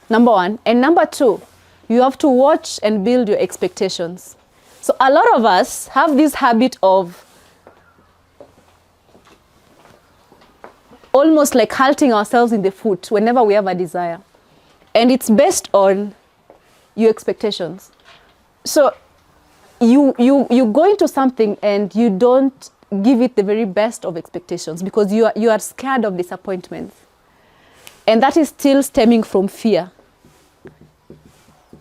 number one. And number two, you have to watch and build your expectations. So a lot of us have this habit of almost like halting ourselves in the foot whenever we have a desire. And it's based on your expectations. So you go into something and you don't give it the very best of expectations, because you are scared of disappointments. And that is still stemming from fear.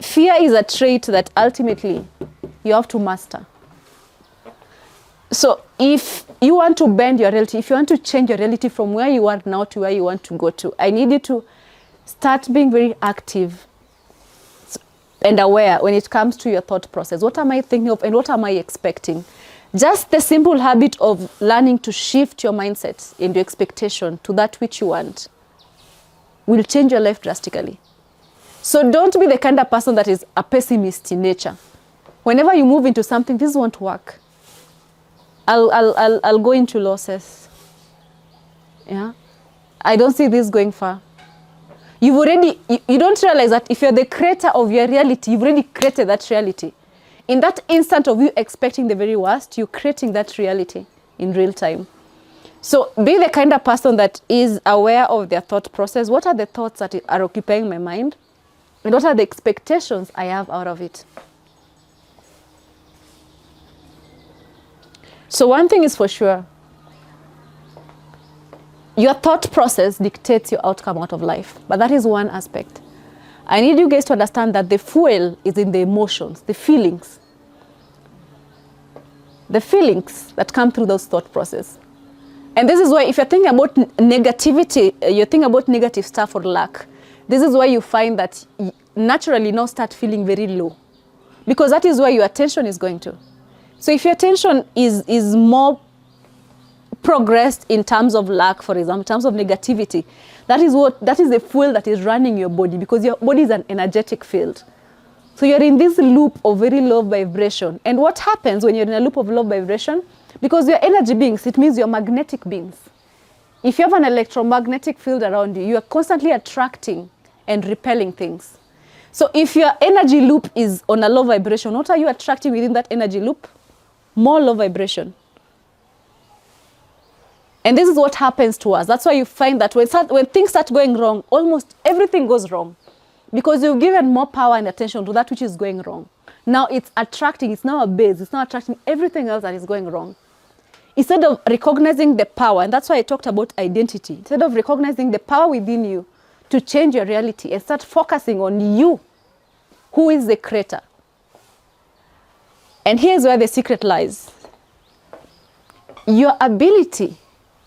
fear is a trait that ultimately you have to master. So if you want to bend your reality, if you want to change your reality from where you are now to where you want to go to, I need you to start being very active and aware when it comes to your thought process. What am I thinking of and what am I expecting? Just the simple habit of learning to shift your mindset and your expectation to that which you want will change your life drastically. So don't be the kind of person that is a pessimist in nature. Whenever you move into something, this won't work. I'll go into losses. Yeah, I don't see this going far. You don't realize that if you're the creator of your reality, you've already created that reality. In that instant of you expecting the very worst, you're creating that reality in real time. So be the kind of person that is aware of their thought process. What are the thoughts that are occupying my mind? And what are the expectations I have out of it? So one thing is for sure, your thought process dictates your outcome out of life. But that is one aspect. I need you guys to understand that the fuel is in the emotions, the feelings. The feelings that come through those thought process. And this is why if you're thinking about negativity, you're thinking about negative stuff or lack, this is why you find that you naturally now start feeling very low. Because that is where your attention is going to. So if your attention is more progressed in terms of lack, for example, in terms of negativity, that is the fuel that is running your body, because your body is an energetic field. So you're in this loop of very low vibration. And what happens when you're in a loop of low vibration? Because you're energy beings, it means you're magnetic beings. If you have an electromagnetic field around you, you are constantly attracting and repelling things. So if your energy loop is on a low vibration, what are you attracting within that energy loop? More low vibration. And this is what happens to us. That's why you find that when things start going wrong, almost everything goes wrong. Because you've given more power and attention to that which is going wrong. Now it's attracting, it's now a base, it's now attracting everything else that is going wrong. Instead of recognizing the power, and that's why I talked about identity, instead of recognizing the power within you to change your reality and start focusing on you, who is the creator. And here's where the secret lies. Your ability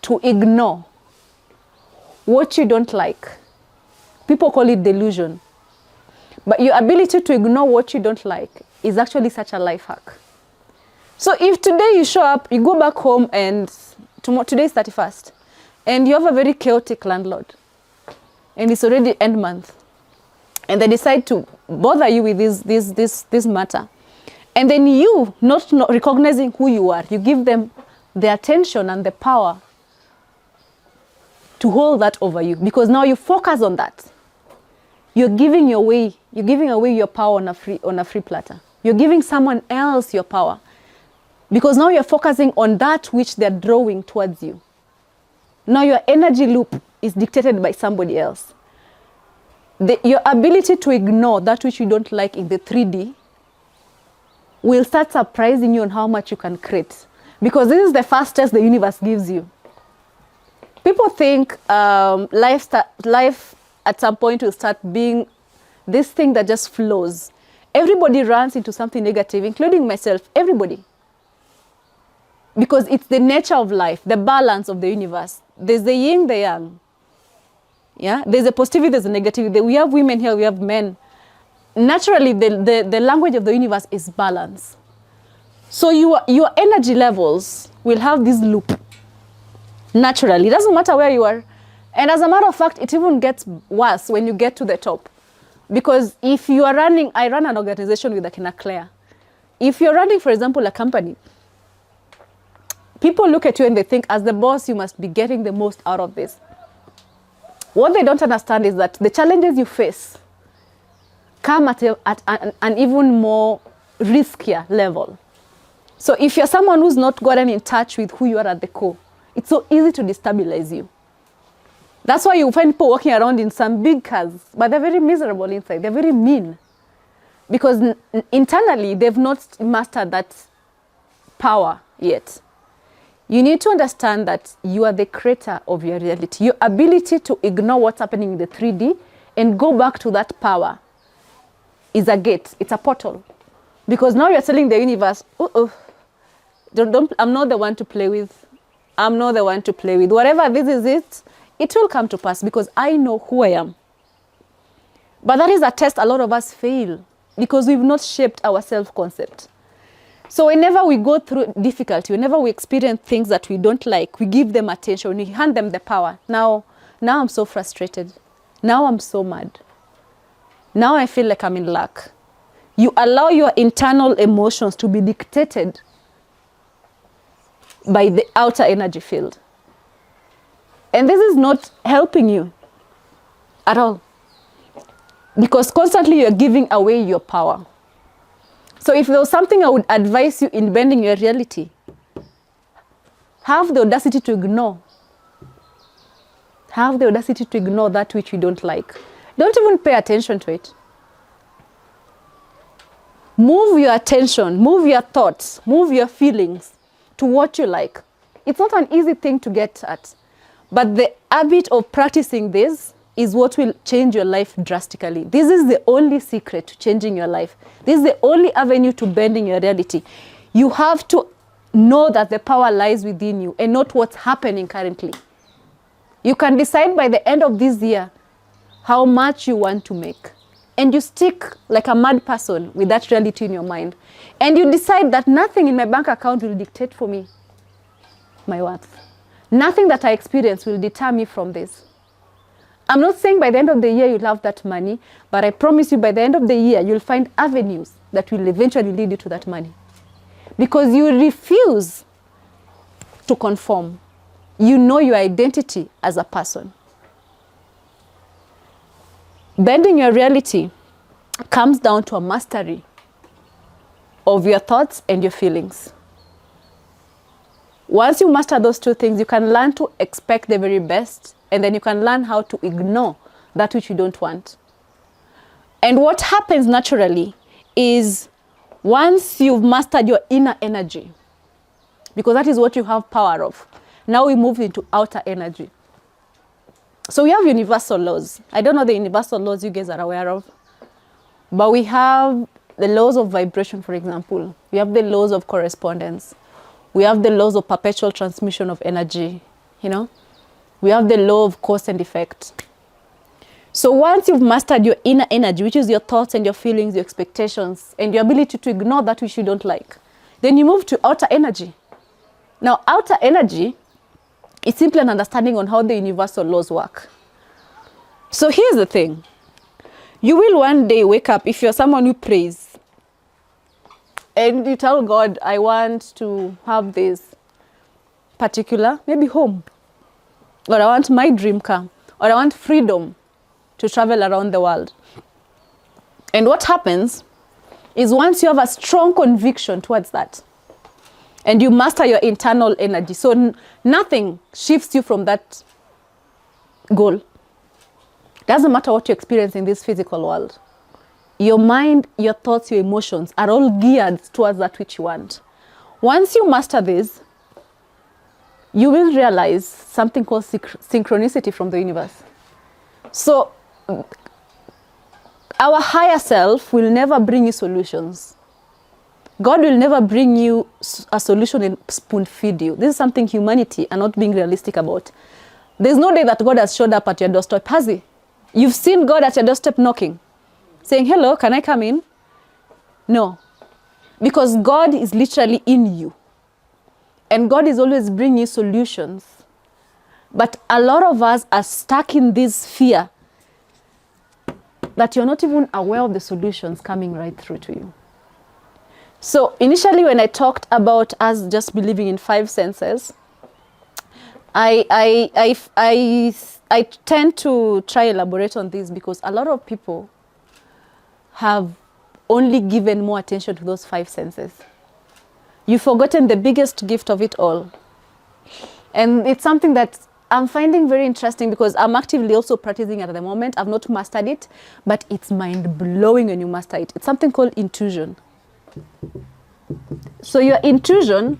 to ignore what you don't like. People call it delusion. But your ability to ignore what you don't like is actually such a life hack. So if today you show up, you go back home and today is 31st, and you have a very chaotic landlord, and it's already end month, and they decide to bother you with this matter. And then you, not recognizing who you are, you give them the attention and the power to hold that over you, because now you focus on that. You're giving away your power on a free platter. You're giving someone else your power, because now you're focusing on that which they're drawing towards you. Now your energy loop is dictated by somebody else. Your ability to ignore that which you don't like in the 3D will start surprising you on how much you can create. Because this is the first test the universe gives you. People think life at some point will start being this thing that just flows. Everybody runs into something negative, including myself, everybody. Because it's the nature of life, the balance of the universe. There's the yin, the yang. Yeah? There's a positivity, there's a negativity. We have women here, we have men. Naturally, the language of the universe is balance. So your energy levels will have this loop. Naturally, it doesn't matter where you are. And as a matter of fact, it even gets worse when you get to the top. Because if you are running, I run an organization with Akina Claire. If you're running, for example, a company, people look at you and they think, as the boss, you must be getting the most out of this. What they don't understand is that the challenges you face come at an even more riskier level. So if you're someone who's not gotten in touch with who you are at the core, it's so easy to destabilize you. That's why you find people walking around in some big cars, but they're very miserable inside. They're very mean. Because internally, they've not mastered that power yet. You need to understand that you are the creator of your reality. Your ability to ignore what's happening in the 3D and go back to that power is a gate. It's a portal. Because now you're telling the universe, I'm not the one to play with. I'm not the one to play with. Whatever this is, it will come to pass because I know who I am. But that is a test a lot of us fail because we've not shaped our self-concept. So whenever we go through difficulty, whenever we experience things that we don't like, we give them attention, we hand them the power. Now I'm so frustrated. Now I'm so mad. Now I feel like I'm in luck. You allow your internal emotions to be dictated by the outer energy field. And this is not helping you at all. Because constantly you're giving away your power. So if there was something I would advise you in bending your reality, have the audacity to ignore. Have the audacity to ignore that which you don't like. Don't even pay attention to it. Move your attention, move your thoughts, move your feelings to what you like. It's not an easy thing to get at, but the habit of practicing this is what will change your life drastically. This is the only secret to changing your life. This is the only avenue to bending your reality. You have to know that the power lies within you and not what's happening currently. You can decide by the end of this year how much you want to make. And you stick like a mad person with that reality in your mind. And you decide that nothing in my bank account will dictate for me my worth. Nothing that I experience will deter me from this. I'm not saying by the end of the year you'll have that money, but I promise you by the end of the year, you'll find avenues that will eventually lead you to that money. Because you refuse to conform. You know your identity as a person. Bending your reality comes down to a mastery of your thoughts and your feelings. Once you master those two things, you can learn to expect the very best, and then you can learn how to ignore that which you don't want. And what happens naturally is once you've mastered your inner energy, because that is what you have power of, now we move into outer energy. So we have universal laws. I don't know the universal laws you guys are aware of, but we have the laws of vibration, for example. We have the laws of correspondence. We have the laws of perpetual transmission of energy, you know. We have the law of cause and effect. So once you've mastered your inner energy, which is your thoughts and your feelings, your expectations, and your ability to ignore that which you don't like, then you move to outer energy. Now, outer energy is simply an understanding on how the universal laws work. So here's the thing. You will one day wake up, if you're someone who prays, and you tell God, I want to have this particular, maybe home, or I want my dream car, or I want freedom to travel around the world. And what happens is once you have a strong conviction towards that, and you master your internal energy, so nothing shifts you from that goal. Doesn't matter what you experience in this physical world. Your mind, your thoughts, your emotions are all geared towards that which you want. Once you master this, you will realize something called synchronicity from the universe. So our higher self will never bring you solutions. God will never bring you a solution and spoon feed you. This is something humanity are not being realistic about. There's no day that God has showed up at your doorstep, has he? You've seen God at your doorstep knocking, saying, hello, can I come in? No. Because God is literally in you. And God is always bringing you solutions. But a lot of us are stuck in this fear that you're not even aware of the solutions coming right through to you. So initially when I talked about us just believing in 5 senses, I tend to try elaborate on this because a lot of people have only given more attention to those 5 senses. You've forgotten the biggest gift of it all. And it's something that I'm finding very interesting because I'm actively also practicing it at the moment. I've not mastered it, but it's mind-blowing when you master it. It's something called intuition. So your intuition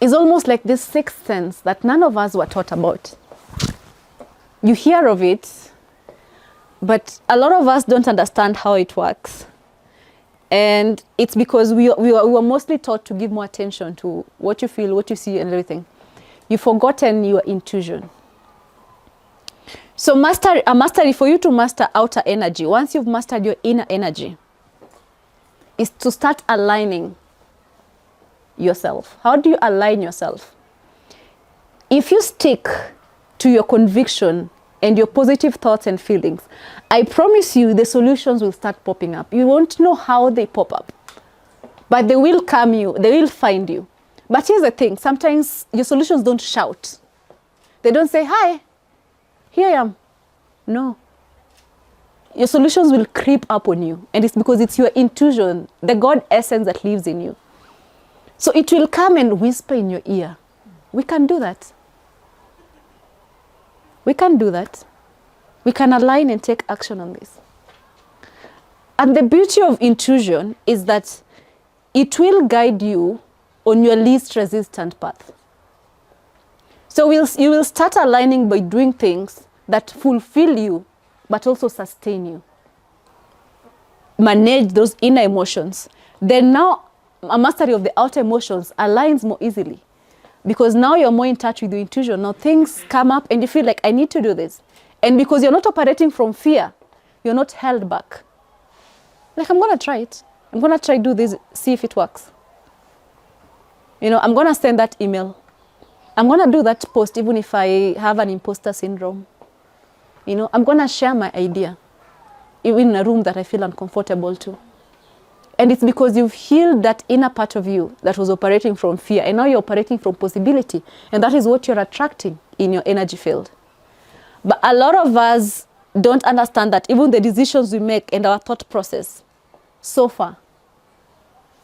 is almost like this 6th sense that none of us were taught about. You hear of it, But a lot of us don't understand how it works. And it's because we were mostly taught to give more attention to what you feel, what you see, and everything. You've forgotten your intuition. So mastery, for you to master outer energy, once you've mastered your inner energy, is to start aligning yourself. How do you align yourself? If you stick to your conviction and your positive thoughts and feelings, I promise you the solutions will start popping up. You won't know how they pop up, but they will come you, they will find you. But here's the thing, sometimes your solutions don't shout. They don't say, hi, here I am. No. Your solutions will creep up on you, and it's because it's your intuition, the God essence that lives in you. So it will come and whisper in your ear. We can do that. We can do that. We can align and take action on this. And the beauty of intuition is that it will guide you on your least resistant path. So you will start aligning by doing things that fulfill you, but also sustain you. Manage those inner emotions. Then now, a mastery of the outer emotions aligns more easily. Because now you're more in touch with your intuition. Now things come up and you feel like, I need to do this. And because you're not operating from fear, you're not held back. Like, I'm going to try it. I'm going to try do this, see if it works. You know, I'm going to send that email. I'm going to do that post even if I have an imposter syndrome. You know, I'm going to share my idea, even in a room that I feel uncomfortable to. And it's because you've healed that inner part of you that was operating from fear, and now you're operating from possibility. And that is what you're attracting in your energy field. But a lot of us don't understand that even the decisions we make and our thought process so far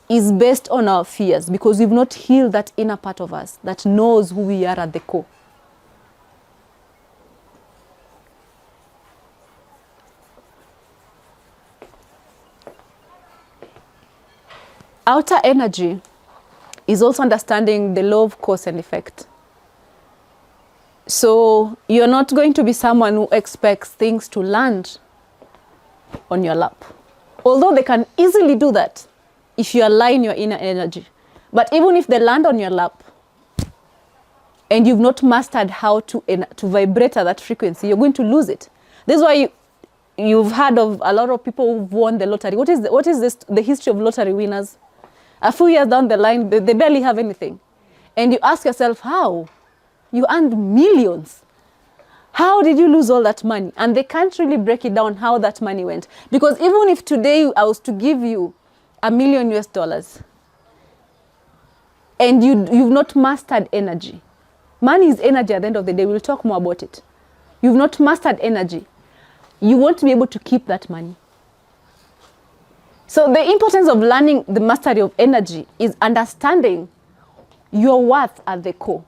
is based on our fears, because we've not healed that inner part of us that knows who we are at the core. Outer energy is also understanding the law of cause and effect. So you're not going to be someone who expects things to land on your lap. Although they can easily do that if you align your inner energy. But even if they land on your lap and you've not mastered how to vibrate at that frequency, you're going to lose it. This is why you've heard of a lot of people who've won the lottery. What is the history of lottery winners? A few years down the line, they barely have anything. And you ask yourself, how? You earned millions. How did you lose all that money? And they can't really break it down how that money went. Because even if today I was to give you $1 million US, and you've not mastered energy. Money is energy at the end of the day. We'll talk more about it. You've not mastered energy. You won't be able to keep that money. So the importance of learning the mastery of energy is understanding your worth at the core.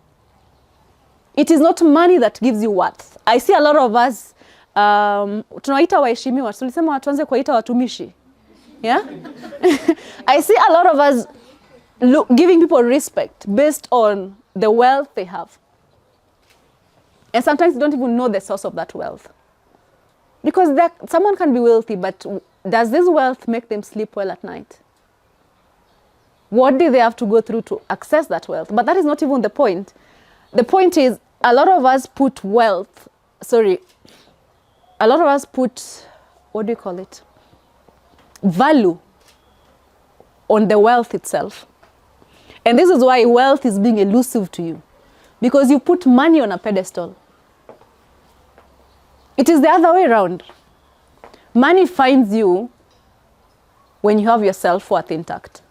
It is not money that gives you worth. I see a lot of us, tunaita waheshimiwa, tulisema tuanze kuwaita watumishi. Yeah? I see a lot of us giving people respect based on the wealth they have. And sometimes you don't even know the source of that wealth. Because someone can be wealthy, but does this wealth make them sleep well at night? What do they have to go through to access that wealth? But that is not even the point. The point is, a lot of us put what do you call it? Value on the wealth itself. And this is why wealth is being elusive to you. Because you put money on a pedestal. It is the other way around. Money finds you when you have your self-worth intact.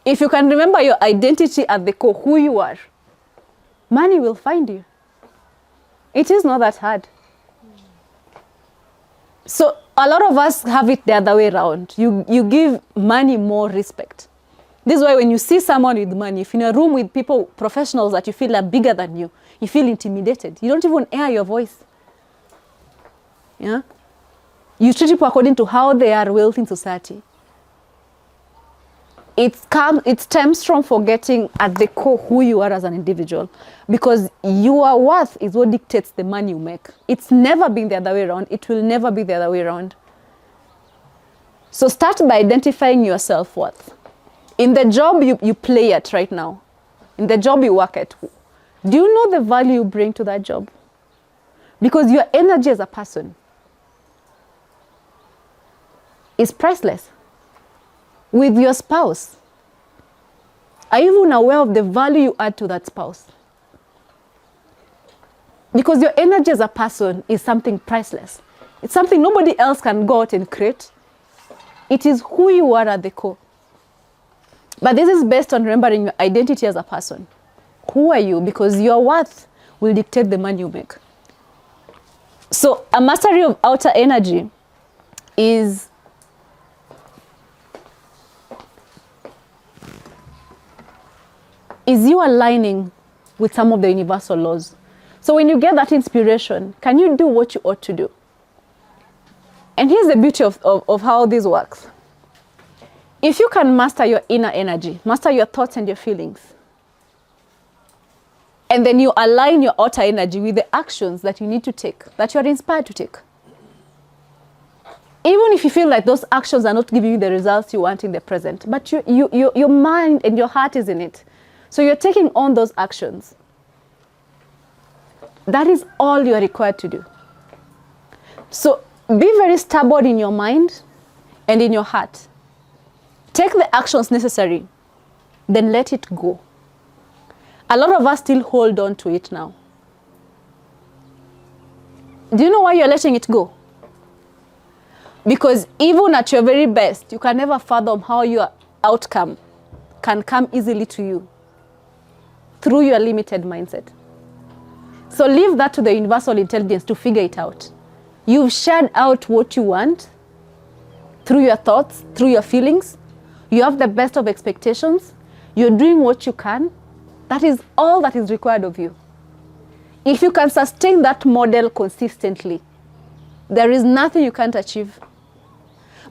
If you can remember your identity at the core, who you are, money will find you. It is not that hard. So a lot of us have it the other way around. You give money more respect. This is why when you see someone with money, if you're in a room with people, professionals that you feel are bigger than you, you feel intimidated. You don't even air your voice. Yeah? You treat people according to how they are wealthy in society. it stems from forgetting at the core who you are as an individual, because your worth is what dictates the money you make. It's never been the other way around. It will never be the other way around. So start by identifying your self-worth. In the job you play at right now, in the job you work at, do you know the value you bring to that job? Because your energy as a person is priceless. With your spouse, are you even aware of the value you add to that spouse? Because your energy as a person is something priceless. It's something nobody else can go out and create. It is who you are at the core. But this is based on remembering your identity as a person. Who are you? Because your worth will dictate the money you make. So a mastery of outer energy is you aligning with some of the universal laws. So when you get that inspiration, can you do what you ought to do? And here's the beauty of how this works. If you can master your inner energy, master your thoughts and your feelings, and then you align your outer energy with the actions that you need to take, that you are inspired to take. Even if you feel like those actions are not giving you the results you want in the present, but your mind and your heart is in it. So you're taking on those actions. That is all you are required to do. So be very stubborn in your mind and in your heart. Take the actions necessary, then let it go. A lot of us still hold on to it now. Do you know why you're letting it go? Because even at your very best, you can never fathom how your outcome can come easily to you through your limited mindset. So leave that to the universal intelligence to figure it out. You've shared out what you want through your thoughts, through your feelings. You have the best of expectations. You're doing what you can. That is all that is required of you. If you can sustain that model consistently, there is nothing you can't achieve.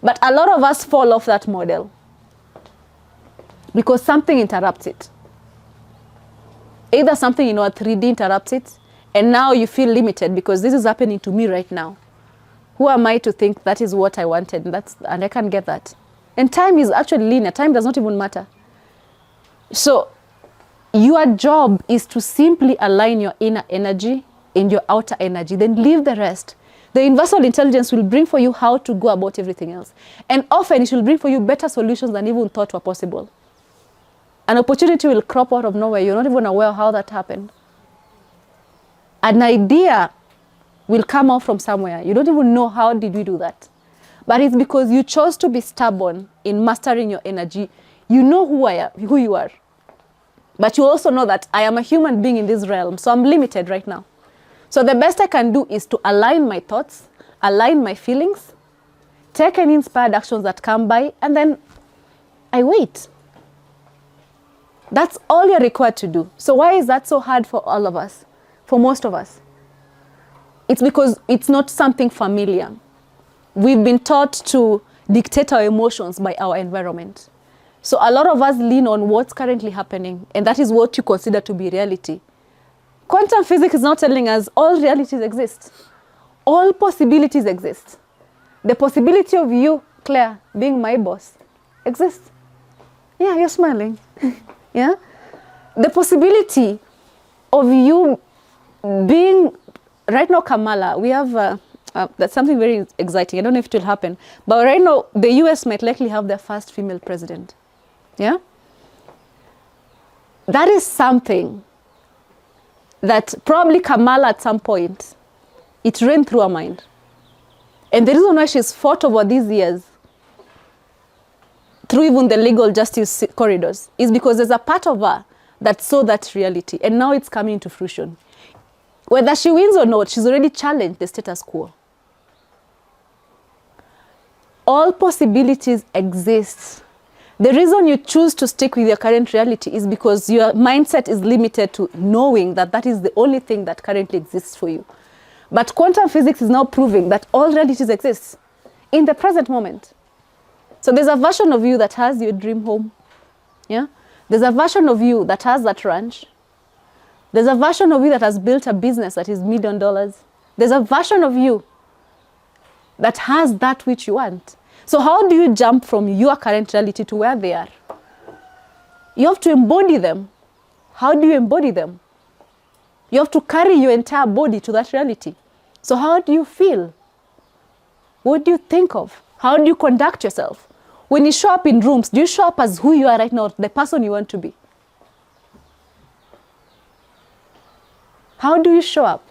But a lot of us fall off that model because something interrupts it. Either something in our 3D interrupts it, and now you feel limited because this is happening to me right now. Who am I to think that is what I wanted and I can't get that? And time is actually linear. Time does not even matter. So your job is to simply align your inner energy and your outer energy, then leave the rest. The universal intelligence will bring for you how to go about everything else. And often it will bring for you better solutions than even thought were possible. An opportunity will crop out of nowhere. You're not even aware of how that happened. An idea will come out from somewhere. You don't even know how did we do that. But it's because you chose to be stubborn in mastering your energy. You know who you are. But you also know that I am a human being in this realm, so I'm limited right now. So the best I can do is to align my thoughts, align my feelings, take any inspired actions that come by, and then I wait. That's all you're required to do. So why is that so hard for all of us? For most of us? It's because it's not something familiar. We've been taught to dictate our emotions by our environment. So a lot of us lean on what's currently happening, and that is what you consider to be reality. Quantum physics is not telling us all realities exist. All possibilities exist. The possibility of you, Claire, being my boss exists. Yeah, you're smiling. Yeah? The possibility of you being, right now, Kamala, we have, that's something very exciting. I don't know if it will happen. But right now, the US might likely have their first female president. Yeah? That is something that probably Kamala at some point, it ran through her mind. And the reason why she's fought over these years, through even the legal justice corridors, is because there's a part of her that saw that reality, and now it's coming into fruition. Whether she wins or not, she's already challenged the status quo. All possibilities exist. The reason you choose to stick with your current reality is because your mindset is limited to knowing that that is the only thing that currently exists for you. But quantum physics is now proving that all realities exist in the present moment. So there's a version of you that has your dream home, Yeah? There's a version of you that has that ranch. There's a version of you that has built a business that is $1 million. There's a version of you that has that which you want. So how do you jump from your current reality to where they are? You have to embody them. How do you embody them? You have to carry your entire body to that reality. So how do you feel? What do you think of? How do you conduct yourself? When you show up in rooms, do you show up as who you are right now, the person you want to be? How do you show up?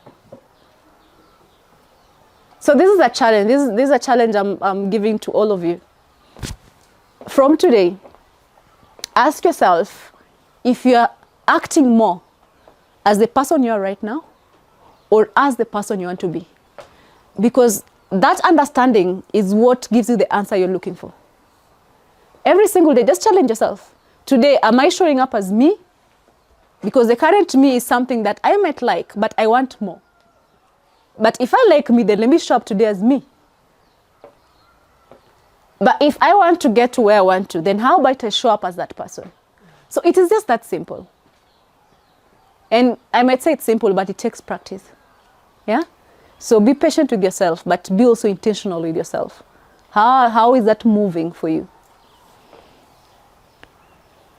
So this is a challenge. This is a challenge I'm giving to all of you. From today, ask yourself if you are acting more as the person you are right now or as the person you want to be. Because that understanding is what gives you the answer you're looking for. Every single day, just challenge yourself. Today, am I showing up as me? Because the current me is something that I might like, but I want more. But if I like me, then let me show up today as me. But if I want to get to where I want to, then how about I show up as that person? So it is just that simple. And I might say it's simple, but it takes practice. Yeah? So be patient with yourself, but be also intentional with yourself. How is that moving for you?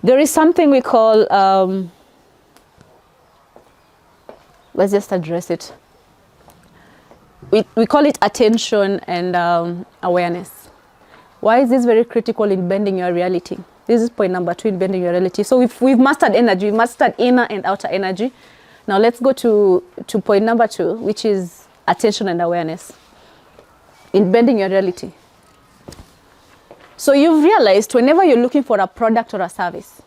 There is something we call, let's just address it. We call it attention and awareness. Why is this very critical in bending your reality? This is point number 2 in bending your reality. So we've mastered energy, we've mastered inner and outer energy. Now let's go to point number 2, which is attention and awareness in bending your reality. So you've realized whenever you're looking for a product or a service,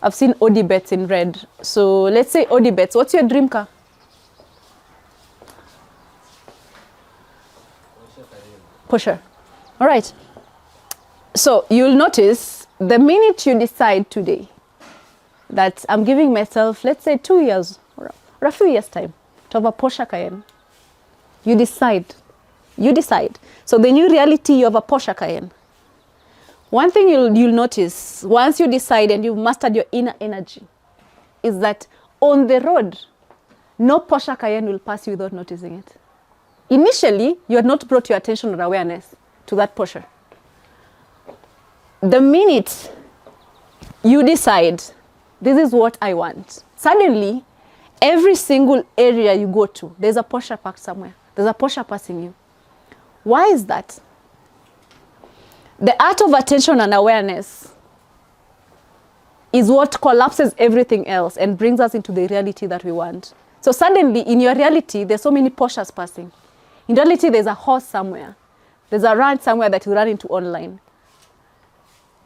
I've seen Audi bets in red. So let's say Audi bets. What's your dream car? Porsche. All right. So you'll notice the minute you decide today that I'm giving myself, let's say 2 years or a few years time to have a Porsche Cayenne, you decide. So the new reality, you have a Porsche Cayenne. One thing you'll notice once you decide and you've mastered your inner energy is that on the road, no Porsche Cayenne will pass you without noticing it. Initially, you had not brought your attention or awareness to that Porsche. The minute you decide, this is what I want, suddenly, every single area you go to, there's a Porsche parked somewhere. There's a Porsche passing you. Why is that? The art of attention and awareness is what collapses everything else and brings us into the reality that we want. So suddenly, in your reality, there's so many Porsches passing. In reality, there's a horse somewhere. There's a run somewhere that you run into online.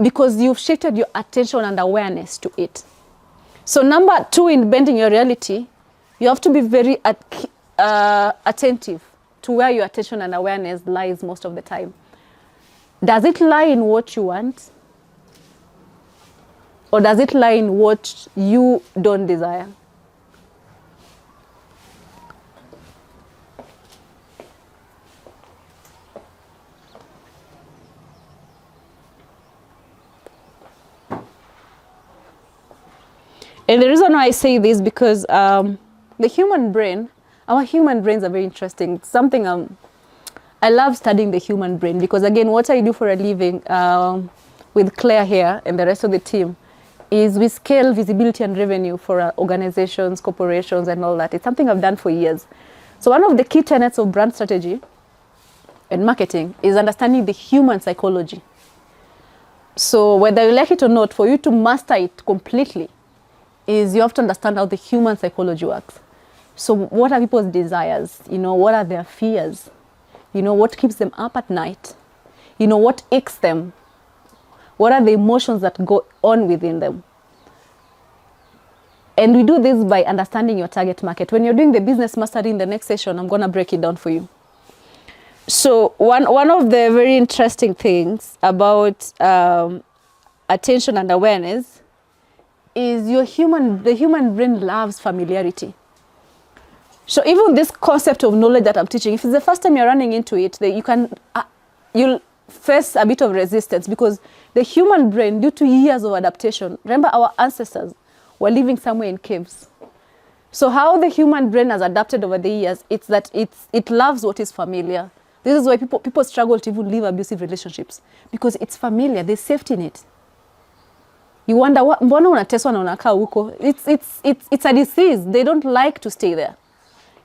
Because you've shifted your attention and awareness to it. So number 2 in bending your reality, you have to be very attentive to where your attention and awareness lies most of the time. Does it lie in what you want? Or does it lie in what you don't desire? And the reason why I say this because the human brain, our human brains are very interesting. It's something I love studying the human brain because again, what I do for a living with Claire here and the rest of the team is we scale visibility and revenue for organizations, corporations and all that. It's something I've done for years. So one of the key tenets of brand strategy and marketing is understanding the human psychology. So whether you like it or not, for you to master it completely, is you have to understand how the human psychology works. So what are people's desires? What are their fears? What keeps them up at night? What aches them? What are the emotions that go on within them? And we do this by understanding your target market. When you're doing the business mastery in the next session, I'm going to break it down for you. So one of the very interesting things about attention and awareness is the human brain loves familiarity. So even this concept of knowledge that I'm teaching, if it's the first time you're running into it, face a bit of resistance because the human brain, due to years of adaptation, remember our ancestors were living somewhere in caves. So how the human brain has adapted over the years, it's that it loves what is familiar. This is why people struggle to even leave abusive relationships because it's familiar, there's safety in it. You wonder, mbona unateswa na unakaa huko? It's a disease. They don't like to stay there.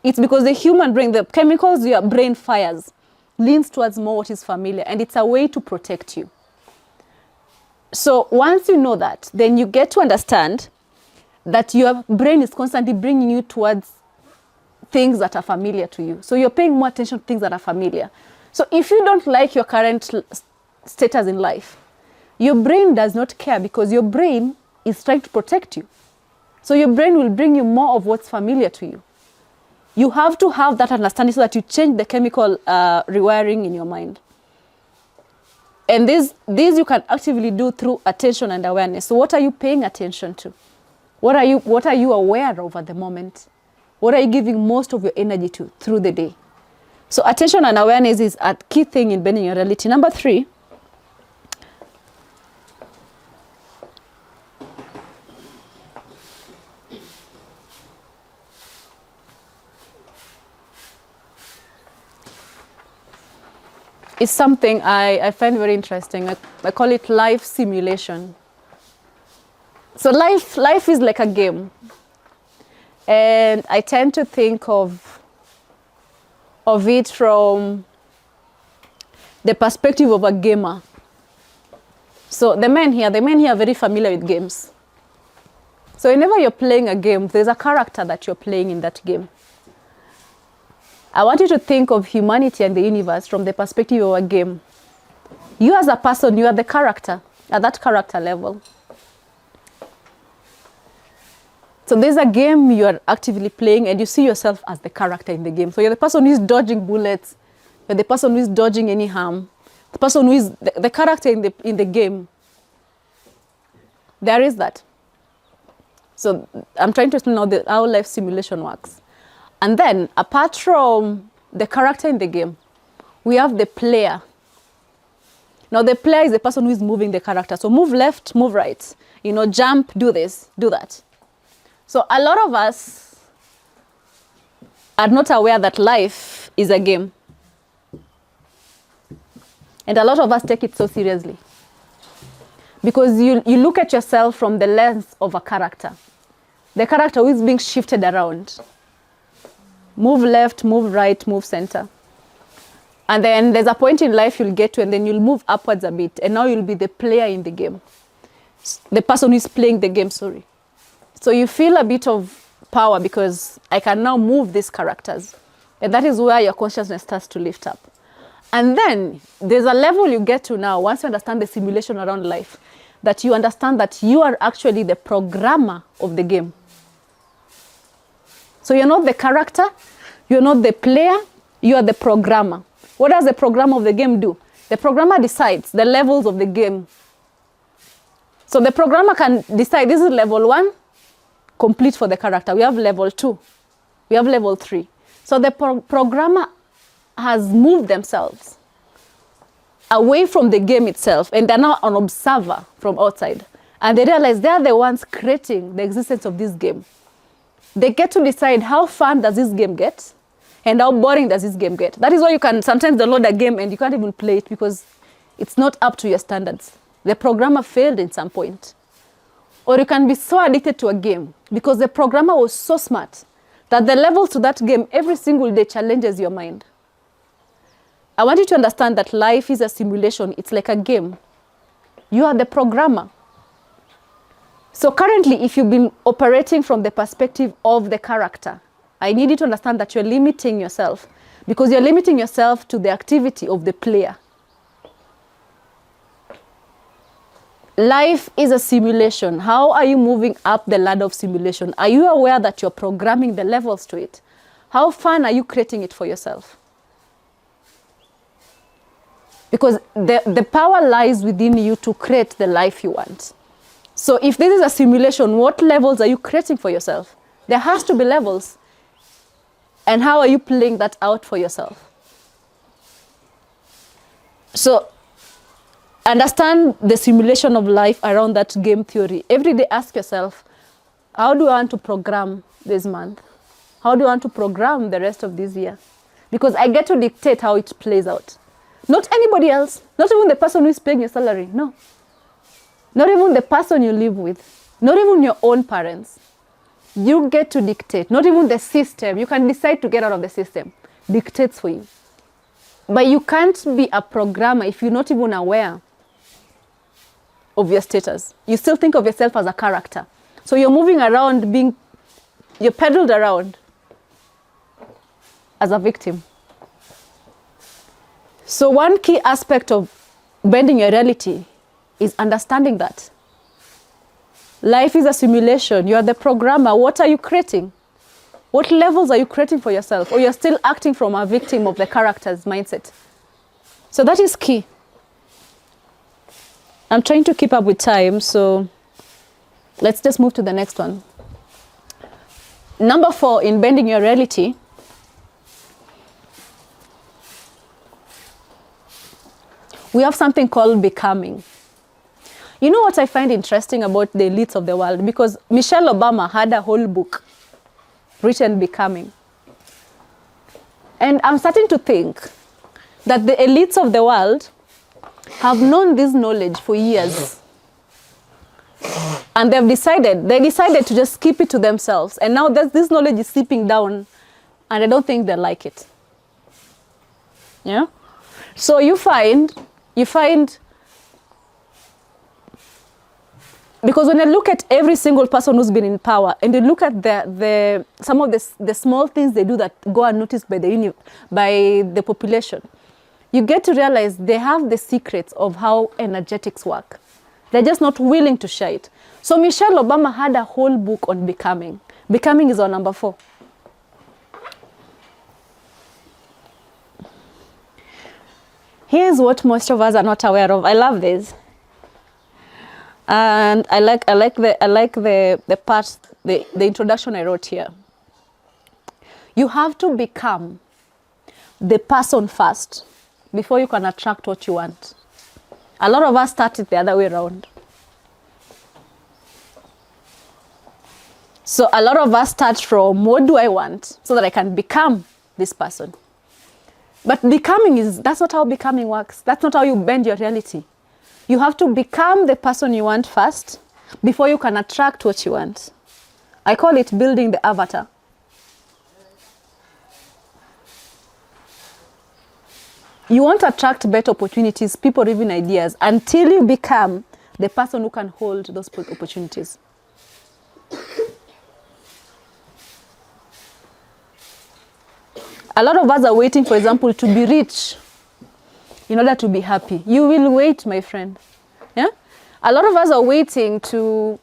It's because the human brain, the chemicals your brain fires, leans towards more what is familiar, and it's a way to protect you. So once you know that, then you get to understand that your brain is constantly bringing you towards things that are familiar to you. So you're paying more attention to things that are familiar. So if you don't like your current status in life, your brain does not care because your brain is trying to protect you. So your brain will bring you more of what's familiar to you. You have to have that understanding so that you change the chemical rewiring in your mind. And this you can actively do through attention and awareness. So what are you paying attention to? What are you aware of at the moment? What are you giving most of your energy to through the day? So attention and awareness is a key thing in bending your reality. Number 3, is something I find very interesting. I call it life simulation. So life is like a game. And I tend to think of it from the perspective of a gamer. So the men here are very familiar with games. So whenever you're playing a game, there's a character that you're playing in that game. I want you to think of humanity and the universe from the perspective of a game. You as a person, you are the character at that character level. So there's a game you are actively playing and you see yourself as the character in the game. So you're the person who is dodging bullets, you're the person who is dodging any harm, the person who is the character in the game. There is that. So I'm trying to explain how life simulation works. And then, apart from the character in the game, we have the player. Now, the player is the person who is moving the character. So move left, move right. Jump, do this, do that. So a lot of us are not aware that life is a game. And a lot of us take it so seriously. Because you look at yourself from the lens of a character. The character who is being shifted around. Move left, move right, move center. And then there's a point in life you'll get to, and then you'll move upwards a bit. And now you'll be the player in the game. The person who is playing the game, sorry. So you feel a bit of power because I can now move these characters. And that is where your consciousness starts to lift up. And then there's a level you get to now, once you understand the simulation around life, that you understand that you are actually the programmer of the game. So you're not the character, you're not the player, you are the programmer. What does the programmer of the game do? The programmer decides the levels of the game. So the programmer can decide this is level 1, complete for the character. We have level 2, we have level 3. So the programmer has moved themselves away from the game itself, and they're now an observer from outside. And they realize they're the ones creating the existence of this game. They get to decide how fun does this game get and how boring does this game get. That is why you can sometimes download a game and you can't even play it because it's not up to your standards. The programmer failed in some point. Or you can be so addicted to a game because the programmer was so smart that the levels to that game every single day challenges your mind. I want you to understand that life is a simulation. It's like a game. You are the programmer. So currently, if you've been operating from the perspective of the character, I need you to understand that you're limiting yourself because you're limiting yourself to the activity of the player. Life is a simulation. How are you moving up the ladder of simulation? Are you aware that you're programming the levels to it? How fun are you creating it for yourself? Because the power lies within you to create the life you want. So if this is a simulation, what levels are you creating for yourself? There has to be levels. And how are you playing that out for yourself? So understand the simulation of life around that game theory. Every day ask yourself, how do I want to program this month? How do I want to program the rest of this year? Because I get to dictate how it plays out. Not anybody else, not even the person who is paying your salary, no. Not even the person you live with, not even your own parents. You get to dictate, not even the system. You can decide to get out of the system. Dictates for you. But you can't be a programmer if you're not even aware of your status. You still think of yourself as a character. So you're moving around, you're peddled around as a victim. So one key aspect of bending your reality is understanding that. Life is a simulation. You are the programmer. What are you creating? What levels are you creating for yourself? Or you're still acting from a victim of the character's mindset? So that is key. I'm trying to keep up with time, so let's just move to the next one. Number 4 in bending your reality. We have something called becoming. You know what I find interesting about the elites of the world? Because Michelle Obama had a whole book written Becoming. And I'm starting to think that the elites of the world have known this knowledge for years. And they decided to just keep it to themselves. And now this knowledge is seeping down, and I don't think they like it. Yeah? So you find, because when I look at every single person who's been in power, and you look at some of the small things they do that go unnoticed by the population, you get to realize they have the secrets of how energetics work. They're just not willing to share it. So Michelle Obama had a whole book on becoming. Becoming is our number 4. Here's what most of us are not aware of. I love this. And I like the part, the introduction I wrote here. You have to become the person first before you can attract what you want. A lot of us start it the other way around. So a lot of us start from, what do I want so that I can become this person? But that's not how becoming works. That's not how you bend your reality. You have to become the person you want first before you can attract what you want. I call it building the avatar. You won't attract better opportunities, people, or even ideas until you become the person who can hold those opportunities. A lot of us are waiting, for example, to be rich in order to be happy. You will wait, my friend. Yeah? A lot of us are waiting to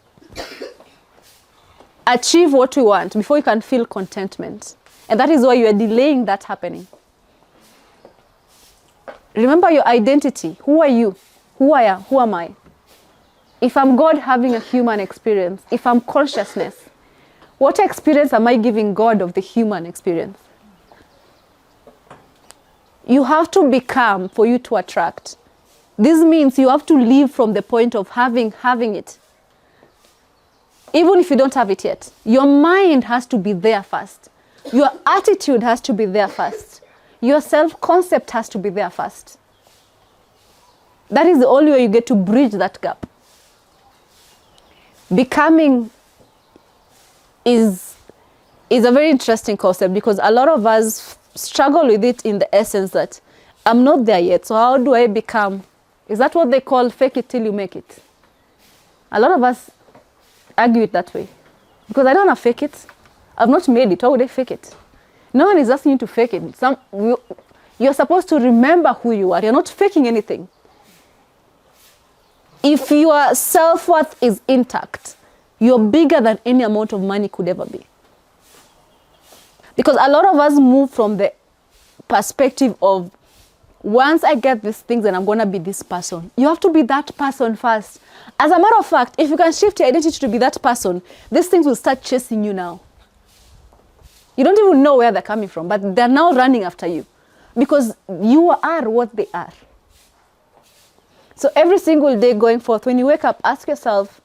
achieve what we want before you can feel contentment. And that is why you are delaying that happening. Remember your identity. Who are you? Who am I? If I'm God having a human experience, if I'm consciousness, what experience am I giving God of the human experience? You have to become for you to attract. This means you have to live from the point of having it. Even if you don't have it yet, your mind has to be there first. Your attitude has to be there first. Your self-concept has to be there first. That is the only way you get to bridge that gap. Becoming is a very interesting concept because a lot of us struggle with it in the essence that I'm not there yet, so how do I become? Is that what they call fake it till you make it? A lot of us argue it that way. Because I don't want to fake it. I've not made it. Why would I fake it? No one is asking you to fake it. You're supposed to remember who you are. You're not faking anything. If your self-worth is intact, you're bigger than any amount of money could ever be. Because a lot of us move from the perspective of, once I get these things, then I'm going to be this person. You have to be that person first. As a matter of fact, if you can shift your identity to be that person, these things will start chasing you now. You don't even know where they're coming from, but they're now running after you. Because you are what they are. So every single day going forth, when you wake up, ask yourself,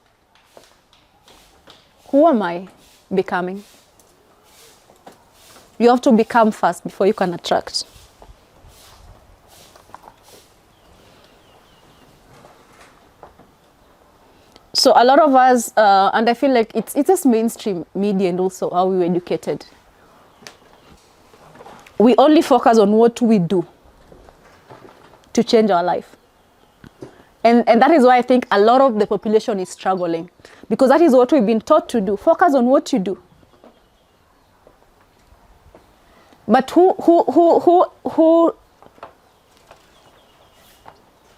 who am I becoming? You have to become first before you can attract. So a lot of us, and I feel like it's just mainstream media and also how we were educated. We only focus on what we do to change our life. And that is why I think a lot of the population is struggling, because that is what we've been taught to do. Focus on what you do. But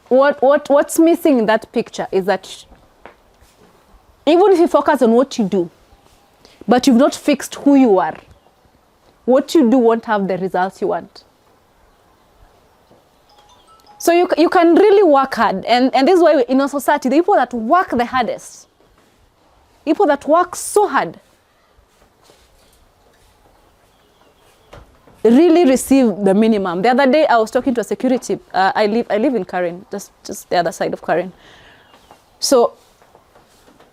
what's missing in that picture is that even if you focus on what you do, but you've not fixed who you are, what you do won't have the results you want. So you can really work hard. And this is why in our society, the people that work the hardest, people that work so hard, really receive the minimum. The other day I was talking to a security, I live in Karen, just the other side of Karen. So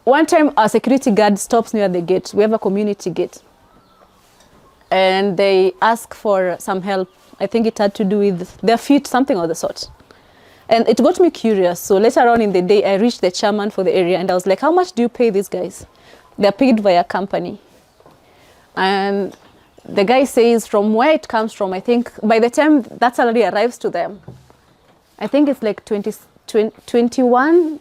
one time a security guard stops near the gate. We have a community gate. And they ask for some help. I think it had to do with their feet, something of the sort. And it got me curious. So later on in the day, I reached the chairman for the area and I was like, how much do you pay these guys? They're paid by a company. And the guy says from where it comes from, I think by the time that salary arrives to them, I think it's like 21,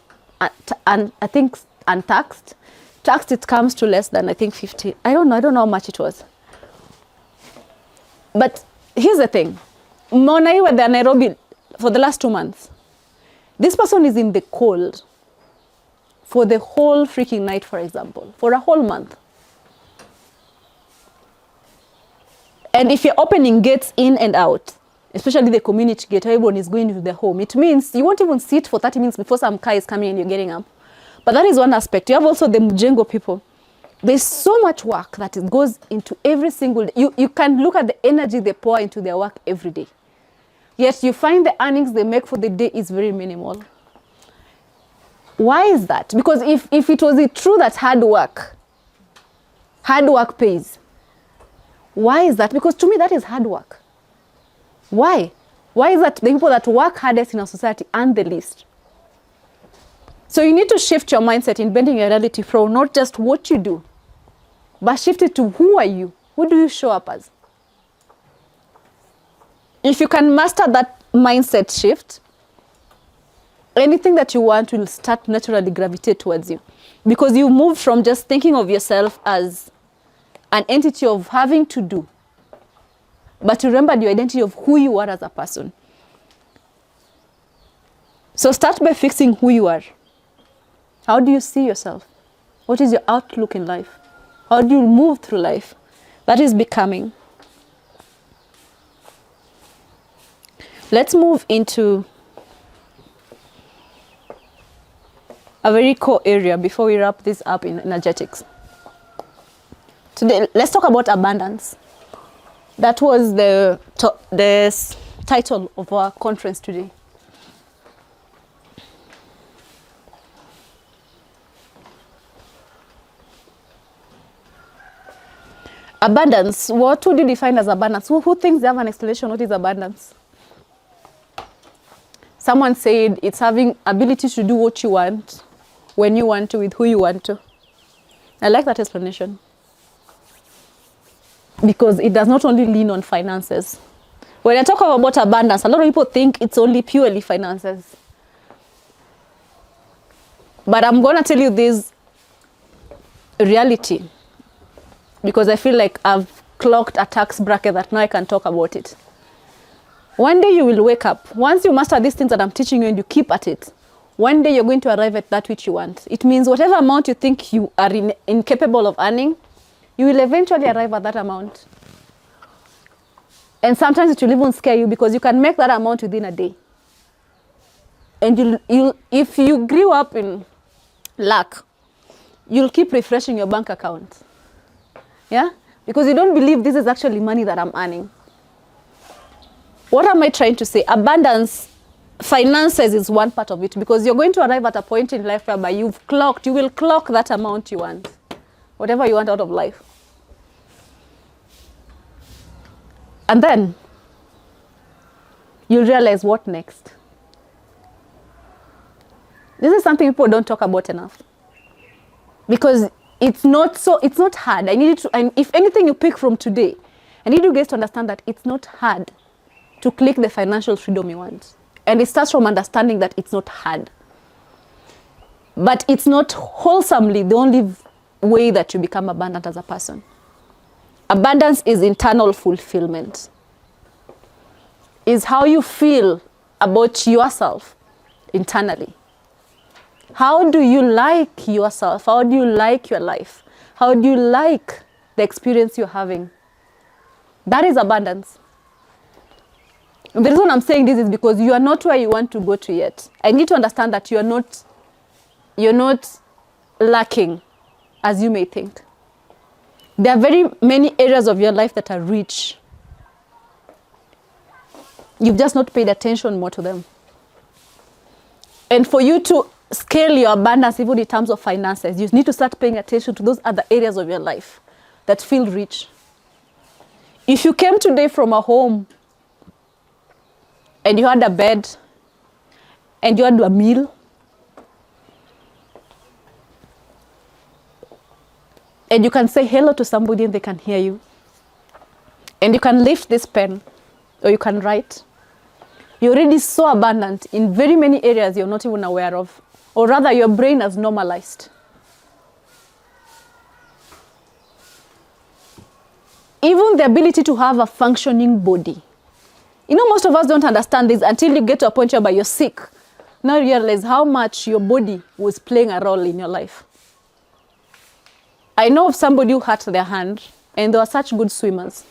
and I think untaxed. Taxed, it comes to less than, I think 50. I don't know how much it was. But here's the thing. Mona, you were there in Nairobi for the last 2 months. This person is in the cold for the whole freaking night, for example, for a whole month. And if you're opening gates in and out, especially the community gate, everyone is going to their home, it means you won't even sit for 30 minutes before some car is coming and you're getting up. But that is one aspect. You have also the Mjengo people. There's so much work that it goes into every single day. You can look at the energy they pour into their work every day. Yet you find the earnings they make for the day is very minimal. Why is that? Because if it was true that hard work pays, why is that? Because to me that is hard work. Why? Why is that the people that work hardest in our society earn the least? So you need to shift your mindset in bending your reality from not just what you do, but shift it to who are you? Who do you show up as? If you can master that mindset shift, anything that you want will start naturally gravitate towards you. Because you move from just thinking of yourself as an entity of having to do, but you remember your identity of who you are as a person. So start by fixing who you are. How do you see yourself? What is your outlook in life? How do you move through life? That is becoming. Let's move into a very core area before we wrap this up in energetics. Today, let's talk about abundance. That was the title of our conference today. Abundance, what would you define as abundance? Who thinks they have an explanation what is abundance? Someone said it's having ability to do what you want, when you want to, with who you want to. I like that explanation. Because it does not only lean on finances. When I talk about abundance, a lot of people think it's only purely finances. But I'm going to tell you this reality. Because I feel like I've clocked a tax bracket that now I can talk about it. One day you will wake up. Once you master these things that I'm teaching you and you keep at it, one day you're going to arrive at that which you want. It means whatever amount you think you are incapable of earning, you will eventually arrive at that amount. And sometimes it will even scare you because you can make that amount within a day. And if you grew up in lack, you'll keep refreshing your bank account. Yeah? Because you don't believe this is actually money that I'm earning. What am I trying to say? Abundance finances is one part of it, because you're going to arrive at a point in life whereby you will clock that amount you want, whatever you want out of life. And then you'll realize what next. This is something people don't talk about enough, because it's not hard. And if anything you pick from today, I need you guys to understand that it's not hard to click the financial freedom you want. And it starts from understanding that it's not hard. But it's not wholesomely the only way that you become abundant as a person. Abundance is internal fulfillment. Is how you feel about yourself internally. How do you like yourself? How do you like your life? How do you like the experience you're having? That is abundance. And the reason I'm saying this is because you are not where you want to go to yet. I need to understand that you're not lacking as you may think. There are very many areas of your life that are rich. You've just not paid attention more to them. And for you to scale your abundance, even in terms of finances, you need to start paying attention to those other areas of your life that feel rich. If you came today from a home and you had a bed and you had a meal and you can say hello to somebody and they can hear you, and you can lift this pen or you can write, you're already so abundant in very many areas you're not even aware of, or rather your brain has normalized. Even the ability to have a functioning body. You know, most of us don't understand this until you get to a point where you're sick. Now you realize how much your body was playing a role in your life. I know of somebody who hurt their hand, and they were such good swimmers.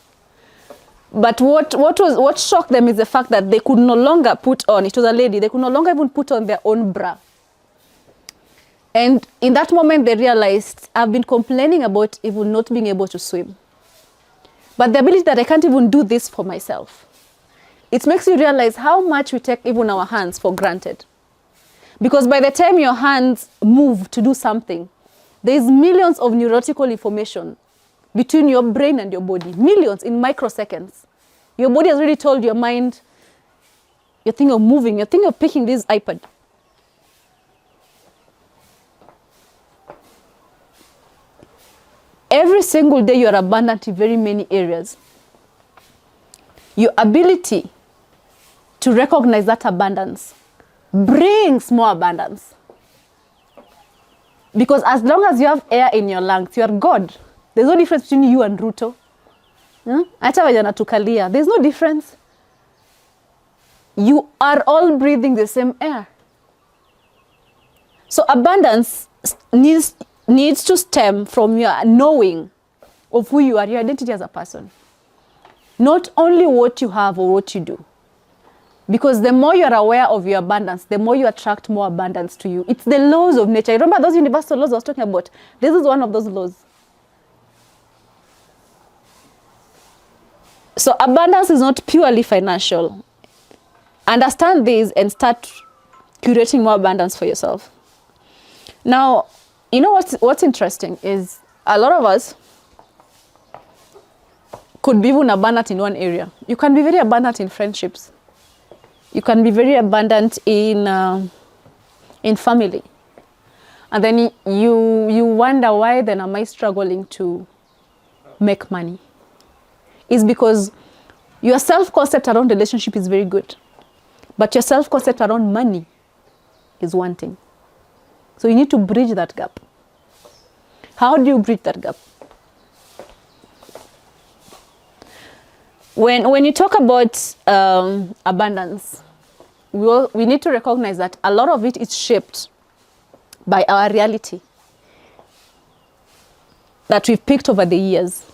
But what shocked them is the fact that they could no longer put on, it was a lady, they could no longer even put on their own bra. And in that moment they realized, I've been complaining about even not being able to swim. But the ability that I can't even do this for myself. It makes you realize how much we take even our hands for granted. Because by the time your hands move to do something, there's millions of neurological information between your brain and your body. Millions in microseconds. Your body has already told your mind, you're thinking of moving, you're thinking of picking this iPad. Every single day you are abundant in very many areas. Your ability to recognize that abundance brings more abundance. Because as long as you have air in your lungs, you are God. There's no difference between you and Ruto. There's no difference. You are all breathing the same air. So abundance needs to stem from your knowing of who you are, your identity as a person. Not only what you have or what you do. Because the more you're aware of your abundance, the more you attract more abundance to you. It's the laws of nature. Remember those universal laws I was talking about? This is one of those laws. So abundance is not purely financial. Understand this and start curating more abundance for yourself. Now, you know what's interesting is a lot of us could be even abundant in one area. You can be very abundant in friendships. You can be very abundant in family. And then you wonder, why then am I struggling to make money? It's because your self-concept around relationship is very good. But your self-concept around money is wanting. So you need to bridge that gap. How do you bridge that gap? When you talk about abundance, we need to recognize that a lot of it is shaped by our reality that we've picked over the years.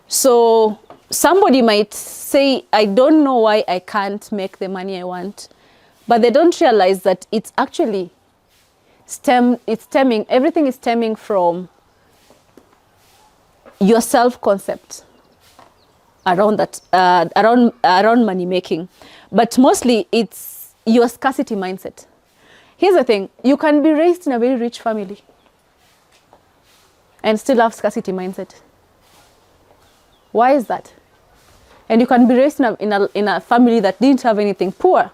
So somebody might say, I don't know why I can't make the money I want, but they don't realize that it's actually everything is stemming from your self-concept around that, around money making. But mostly it's your scarcity mindset. Here's the thing, you can be raised in a very rich family and still have scarcity mindset. Why is that? And you can be raised in a family that didn't have anything, poor,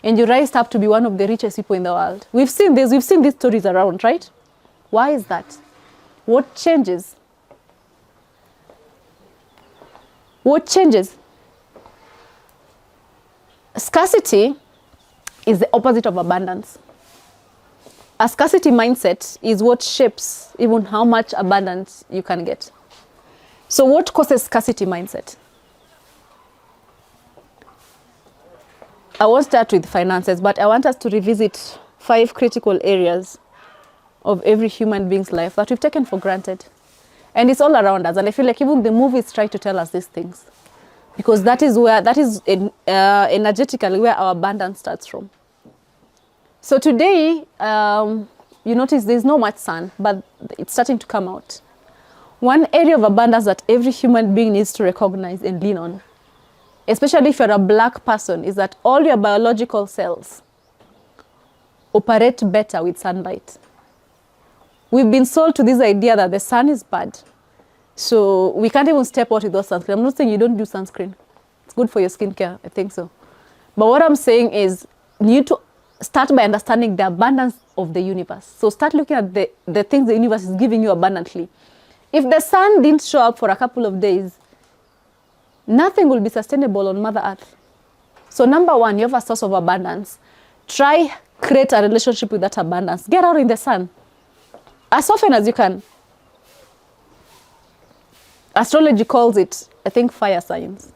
and you rise up to be one of the richest people in the world. We've seen this, we've seen these stories around, right? Why is that? What changes? What changes? Scarcity is the opposite of abundance. A scarcity mindset is what shapes even how much abundance you can get. So what causes scarcity mindset? I won't start with finances, but I want us to revisit 5 critical areas of every human being's life that we've taken for granted. And it's all around us. And I feel like even the movies try to tell us these things. Because that is energetically where our abundance starts from. So today, you notice there's not much sun, but it's starting to come out. One area of abundance that every human being needs to recognize and lean on, especially if you're a black person, is that all your biological cells operate better with sunlight. We've been sold to this idea that the sun is bad. So we can't even step out without sunscreen. I'm not saying you don't do sunscreen. It's good for your skincare, I think so. But what I'm saying is you need to start by understanding the abundance of the universe. So start looking at the things the universe is giving you abundantly. If the sun didn't show up for a couple of days, nothing will be sustainable on Mother Earth. So number one, you have a source of abundance. Try create a relationship with that abundance. Get out in the sun as often as you can. Astrology calls it, I think, fire signs.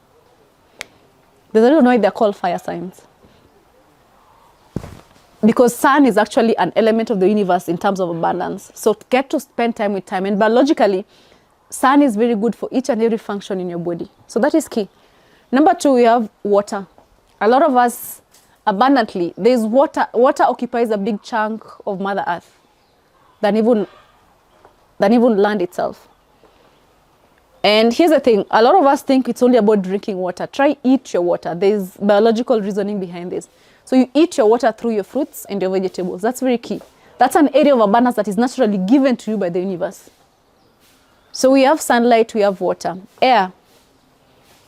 There's a reason why they're called fire signs. Because sun is actually an element of the universe in terms of abundance. So get to spend time with time. And biologically, sun is very good for each and every function in your body. So that is key. Number 2, we have water. A lot of us, abundantly, there's water. Water occupies a big chunk of Mother Earth than even land itself. And here's the thing, a lot of us think it's only about drinking water. Try eat your water. There's biological reasoning behind this. So you eat your water through your fruits and your vegetables. That's very key. That's an area of abundance that is naturally given to you by the universe. So we have sunlight, we have water. Air.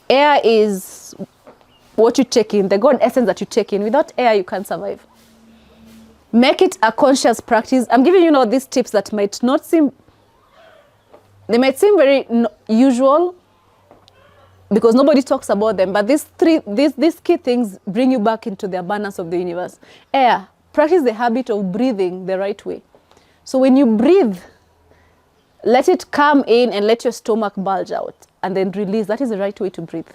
Air is what you take in, the God essence that you take in. Without air, you can't survive. Make it a conscious practice. I'm giving you these tips that might not seem, they might seem very usual because nobody talks about them, but these key things bring you back into the abundance of the universe. Air. Practice the habit of breathing the right way. So when you breathe, let it come in and let your stomach bulge out and then release. That is the right way to breathe.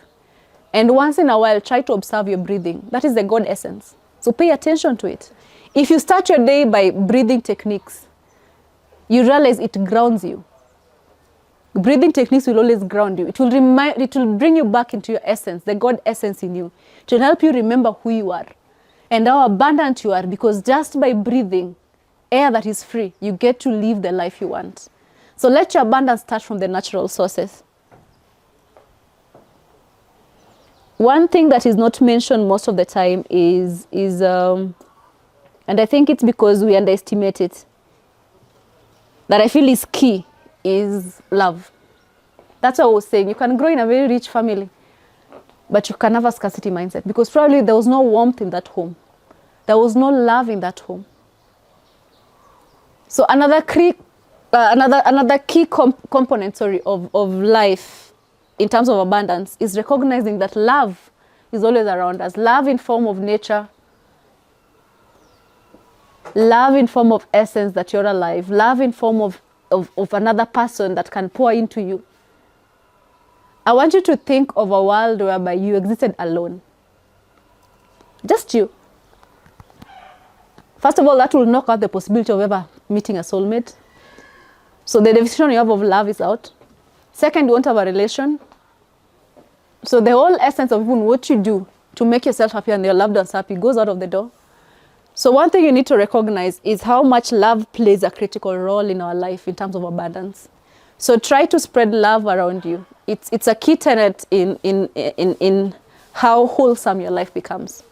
And once in a while, try to observe your breathing. That is the God essence. So pay attention to it. If you start your day by breathing techniques, you realize it grounds you. Breathing techniques will always ground you. It will bring you back into your essence, the God essence in you. It will help you remember who you are and how abundant you are, because just by breathing air that is free, you get to live the life you want. So let your abundance start from the natural sources. One thing that is not mentioned most of the time is and I think it's because we underestimate it, that I feel is key, is love. That's what I was saying. You can grow in a very rich family, but you can have a scarcity mindset because probably there was no warmth in that home. There was no love in that home. So another key component of life in terms of abundance is recognizing that love is always around us. Love in form of nature, love in form of essence that you're alive, love in form of another person that can pour into you. I want you to think of a world whereby you existed alone. Just you. First of all, that will knock out the possibility of ever meeting a soulmate. So the definition you have of love is out. Second, you won't have a relation. So the whole essence of even what you do to make yourself happy and your loved ones happy goes out of the door. So one thing you need to recognize is how much love plays a critical role in our life in terms of abundance. So try to spread love around you. It's a key tenet in how wholesome your life becomes.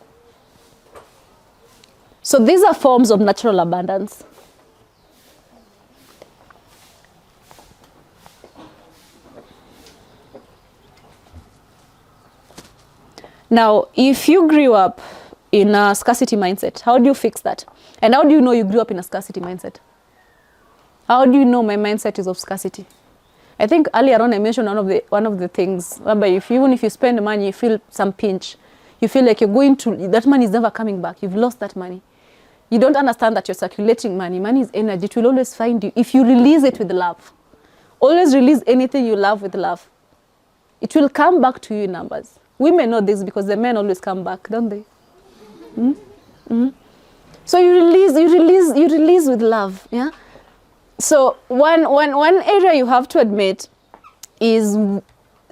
So these are forms of natural abundance. Now, if you grew up in a scarcity mindset, how do you fix that? And how do you know you grew up in a scarcity mindset? How do you know my mindset is of scarcity? I think earlier on I mentioned one of the things whereby even if you spend money, you feel some pinch. You feel like that money is never coming back. You've lost that money. You don't understand that you're circulating money. Money is energy. It will always find you if you release it with love. Always release anything you love with love. It will come back to you in numbers. Women know this because the men always come back, don't they? So you release with love, yeah? So one area you have to admit is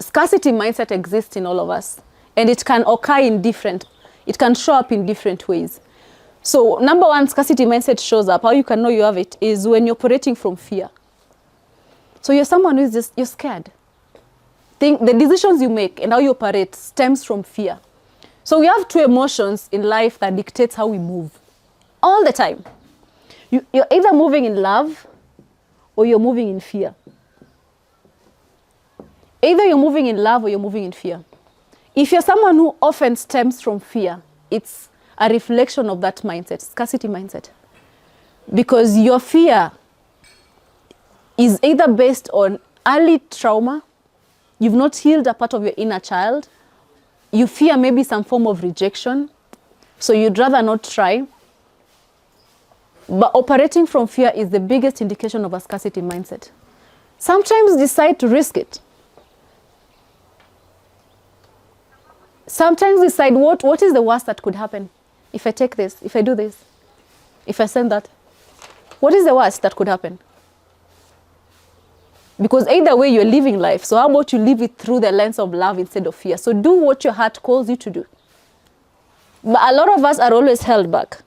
scarcity mindset exists in all of us, and it can occur it can show up in different ways. So number one, scarcity mindset shows up. How you can know you have it is when you're operating from fear. So you're someone who's you're scared. The decisions you make and how you operate stems from fear. So we have two emotions in life that dictates how we move all the time. You're either moving in love or you're moving in fear. Either you're moving in love or you're moving in fear. If you're someone who often stems from fear, it's a reflection of that mindset, scarcity mindset. Because your fear is either based on early trauma, you've not healed a part of your inner child, you fear maybe some form of rejection, so you'd rather not try. But operating from fear is the biggest indication of a scarcity mindset. Sometimes decide to risk it. Sometimes decide what is the worst that could happen if I take this, if I do this, if I send that. What is the worst that could happen? Because either way you're living life, so how about you live it through the lens of love instead of fear? So do what your heart calls you to do. But a lot of us are always held back.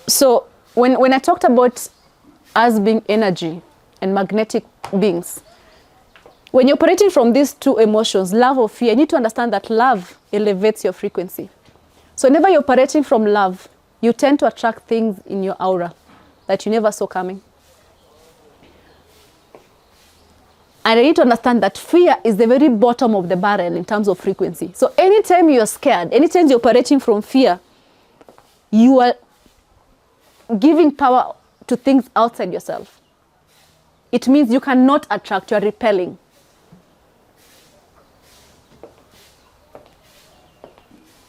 So when I talked about us being energy and magnetic beings, when you're operating from these two emotions, love or fear, you need to understand that love elevates your frequency. So whenever you're operating from love, you tend to attract things in your aura that you never saw coming. And I need to understand that fear is the very bottom of the barrel in terms of frequency. So anytime you're scared, anytime you're operating from fear, you are giving power to things outside yourself. It means you cannot attract, you're repelling.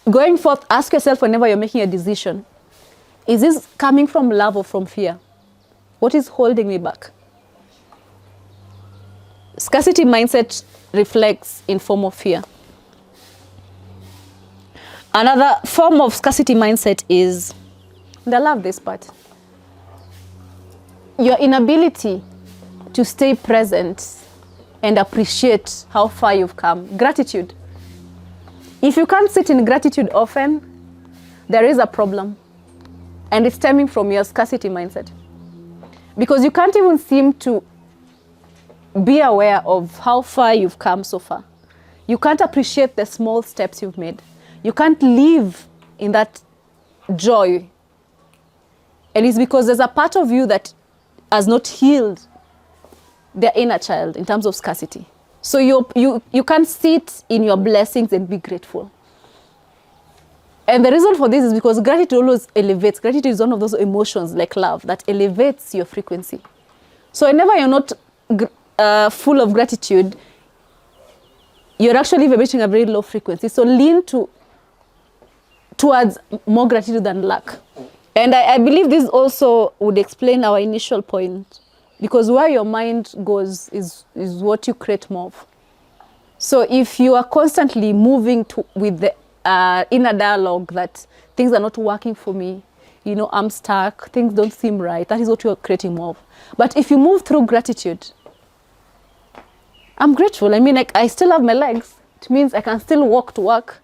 Going forth, ask yourself whenever you're making a decision, is this coming from love or from fear? What is holding me back? Scarcity mindset reflects in form of fear. Another form of scarcity mindset is, and I love this part, your inability to stay present and appreciate how far you've come. Gratitude. If you can't sit in gratitude often, there is a problem. And it's stemming from your scarcity mindset. Because you can't even seem to be aware of how far you've come so far. You can't appreciate the small steps you've made. You can't live in that joy. And it's because there's a part of you that has not healed their inner child in terms of scarcity. So you can't sit in your blessings and be grateful. And the reason for this is because gratitude always elevates. Gratitude is one of those emotions like love that elevates your frequency. So whenever you're not full of gratitude, you're actually vibrating a very low frequency. So lean towards more gratitude than lack. And I believe this also would explain our initial point, because where your mind goes is what you create more of. So if you are constantly moving with the inner dialogue that things are not working for me, I'm stuck, things don't seem right, that is what you're creating more of. But if you move through gratitude, I'm grateful. I mean, like, I still have my legs. It means I can still walk to work.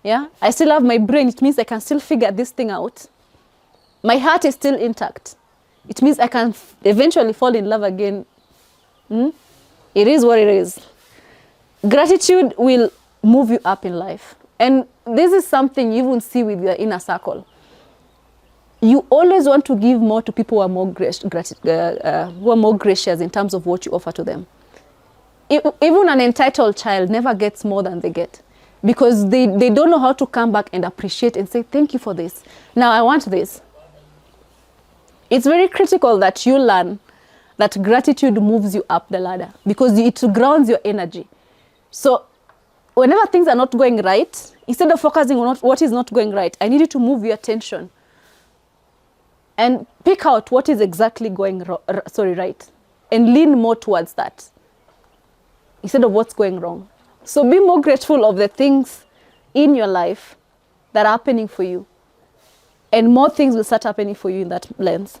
Yeah, I still have my brain. It means I can still figure this thing out. My heart is still intact. It means I can eventually fall in love again. It is what it is. Gratitude will move you up in life. And this is something you won't see with your inner circle. You always want to give more to people who are more gracious in terms of what you offer to them. Even an entitled child never gets more than they get, because they don't know how to come back and appreciate and say, thank you for this. Now I want this. It's very critical that you learn that gratitude moves you up the ladder, because it grounds your energy. So whenever things are not going right, instead of focusing on what is not going right, I need you to move your attention and pick out what is exactly going right, and lean more towards that instead of what's going wrong. So be more grateful of the things in your life that are happening for you, and more things will start happening for you in that lens.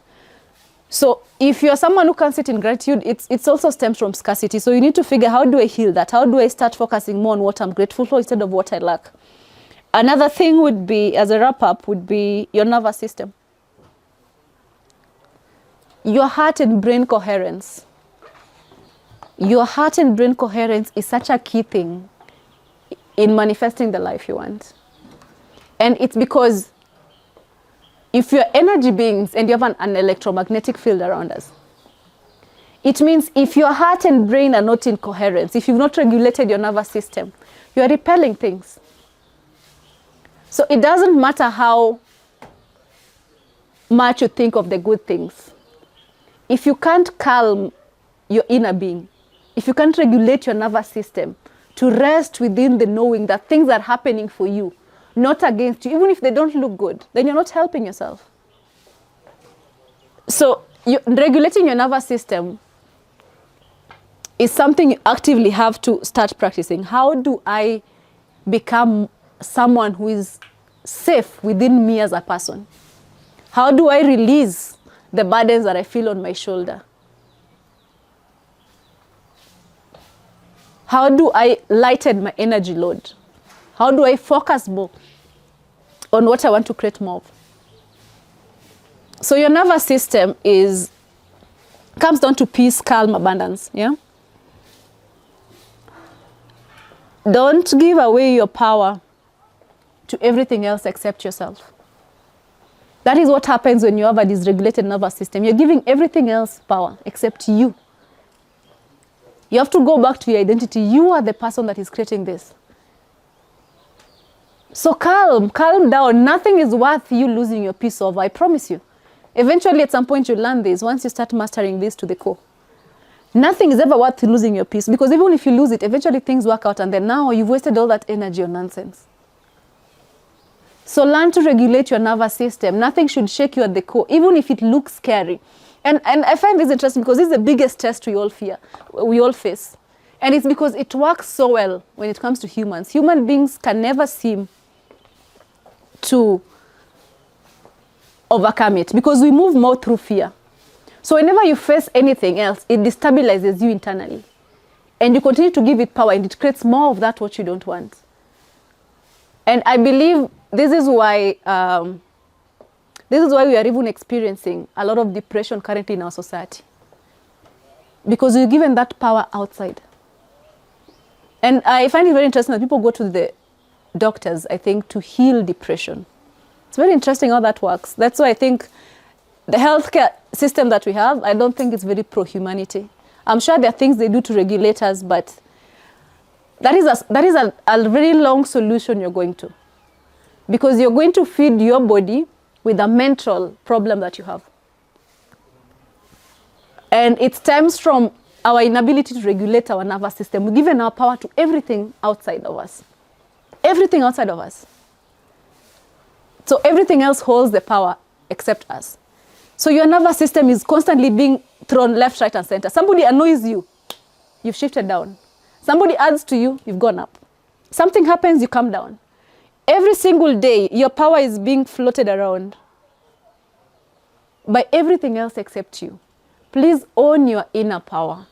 So if you're someone who can't sit in gratitude, it's also stems from scarcity. So you need to figure, how do I heal that? How do I start focusing more on what I'm grateful for instead of what I lack? Another thing would be, as a wrap-up, would be your nervous system. Your heart and brain coherence. Your heart and brain coherence is such a key thing in manifesting the life you want. And it's because if you're energy beings and you have an electromagnetic field around us, it means if your heart and brain are not in coherence, if you've not regulated your nervous system, you're repelling things. So it doesn't matter how much you think of the good things. If you can't calm your inner being, if you can't regulate your nervous system to rest within the knowing that things are happening for you, not against you, even if they don't look good, then you're not helping yourself. So regulating your nervous system is something you actively have to start practicing. How do I become someone who is safe within me as a person? How do I release the burdens that I feel on my shoulder? How do I lighten my energy load? How do I focus more on what I want to create more of? So your nervous system comes down to peace, calm, abundance. Yeah. Don't give away your power to everything else except yourself. That is what happens when you have a dysregulated nervous system. You're giving everything else power except you. You have to go back to your identity. You are the person that is creating this. So calm down. Nothing is worth you losing your peace over, I promise you. Eventually, at some point, you learn this once you start mastering this to the core. Nothing is ever worth losing your peace, because even if you lose it, eventually things work out, and then now you've wasted all that energy on nonsense. So learn to regulate your nervous system. Nothing should shake you at the core, even if it looks scary. And I find this interesting because this is the biggest test we all face. And it's because it works so well when it comes to humans. Human beings can never seem to overcome it, because we move more through fear. So whenever you face anything else, it destabilizes you internally. And you continue to give it power, and it creates more of that what you don't want. And I believe this is why we are even experiencing a lot of depression currently in our society. Because you're given that power outside. And I find it very interesting that people go to the doctors, I think, to heal depression. It's very interesting how that works. That's why I think the healthcare system that we have, I don't think it's very pro-humanity. I'm sure there are things they do to regulate us, but that is a very long solution you're going to. Because you're going to feed your body with a mental problem that you have. And it stems from our inability to regulate our nervous system. We've given our power to everything outside of us. Everything outside of us. So everything else holds the power except us. So your nervous system is constantly being thrown left, right, and center. Somebody annoys you, you've shifted down. Somebody adds to you, you've gone up. Something happens, you come down. Every single day, your power is being floated around by everything else except you. Please own your inner power.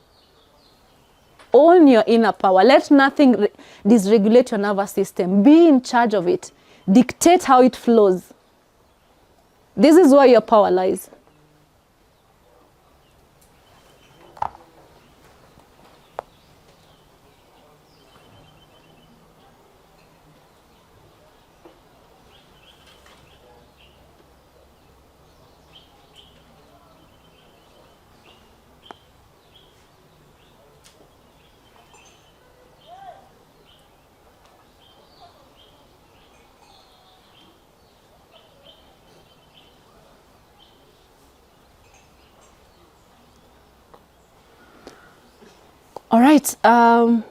Own your inner power. Let nothing dysregulate your nervous system. Be in charge of it. Dictate how it flows. This is where your power lies. All right. I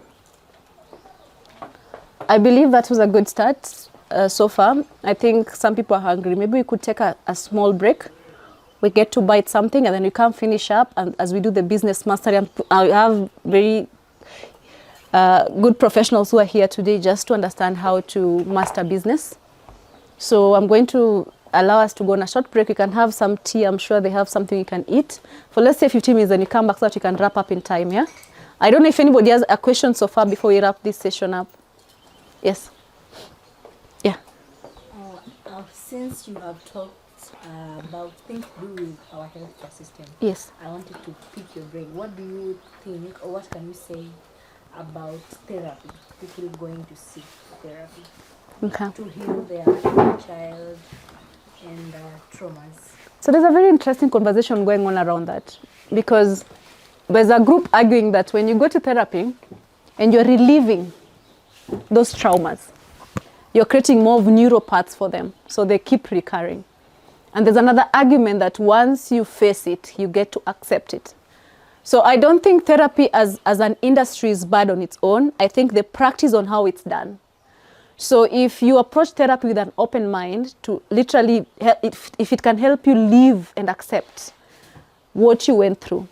believe that was a good start so far. I think some people are hungry. Maybe we could take a small break. We get to bite something and then we can finish up. And as we do the business mastery, I have very good professionals who are here today just to understand how to master business. So I'm going to allow us to go on a short break. We can have some tea. I'm sure they have something you can eat. For let's say 15 minutes, then you come back so that you can wrap up in time, yeah? I don't know if anybody has a question so far before we wrap this session up. Yes? Yeah. Since you have talked about things to do with our healthcare system, Yes. I wanted to pick your brain. What do you think, or what can you say about therapy? People going to seek therapy Okay. to heal their inner child and traumas. So there's a very interesting conversation going on around that, because there's a group arguing that when you go to therapy and you're relieving those traumas, you're creating more neural paths for them, so they keep recurring. And there's another argument that once you face it, you get to accept it. So I don't think therapy as an industry is bad on its own. I think the practice on how it's done. So if you approach therapy with an open mind to literally, if it can help you live and accept what you went through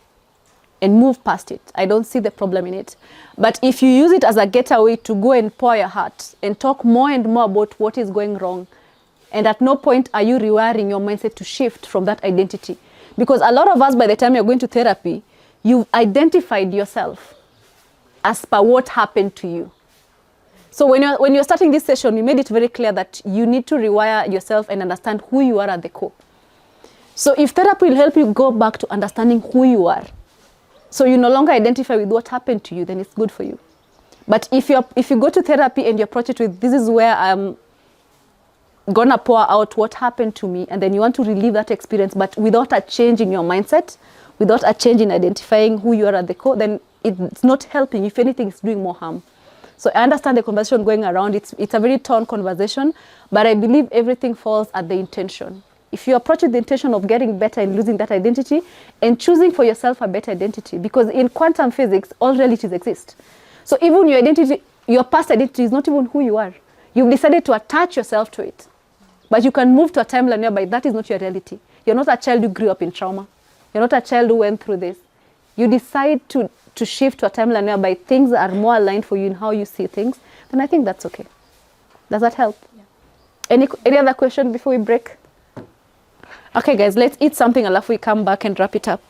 and move past it, I don't see the problem in it. But if you use it as a getaway to go and pour your heart and talk more and more about what is going wrong, and at no point are you rewiring your mindset to shift from that identity. Because a lot of us, by the time you're going to therapy, you've identified yourself as per what happened to you. So when you're starting this session, we made it very clear that you need to rewire yourself and understand who you are at the core. So if therapy will help you go back to understanding who you are, so you no longer identify with what happened to you, then it's good for you. But if you go to therapy and you approach it with, this is where I'm gonna pour out what happened to me, and then you want to relive that experience, but without a change in your mindset, without a change in identifying who you are at the core, then it's not helping. If anything, it's doing more harm. So I understand the conversation going around. It's a very torn conversation, but I believe everything falls at the intention. If you approach with the intention of getting better and losing that identity and choosing for yourself a better identity, because in quantum physics, all realities exist. So even your identity, your past identity is not even who you are. You've decided to attach yourself to it. But you can move to a timeline whereby that is not your reality. You're not a child who grew up in trauma. You're not a child who went through this. You decide to shift to a timeline whereby things are more aligned for you in how you see things, then I think that's okay. Does that help? Yeah. Any other question before we break? Okay, guys, let's eat something, and we come back and wrap it up.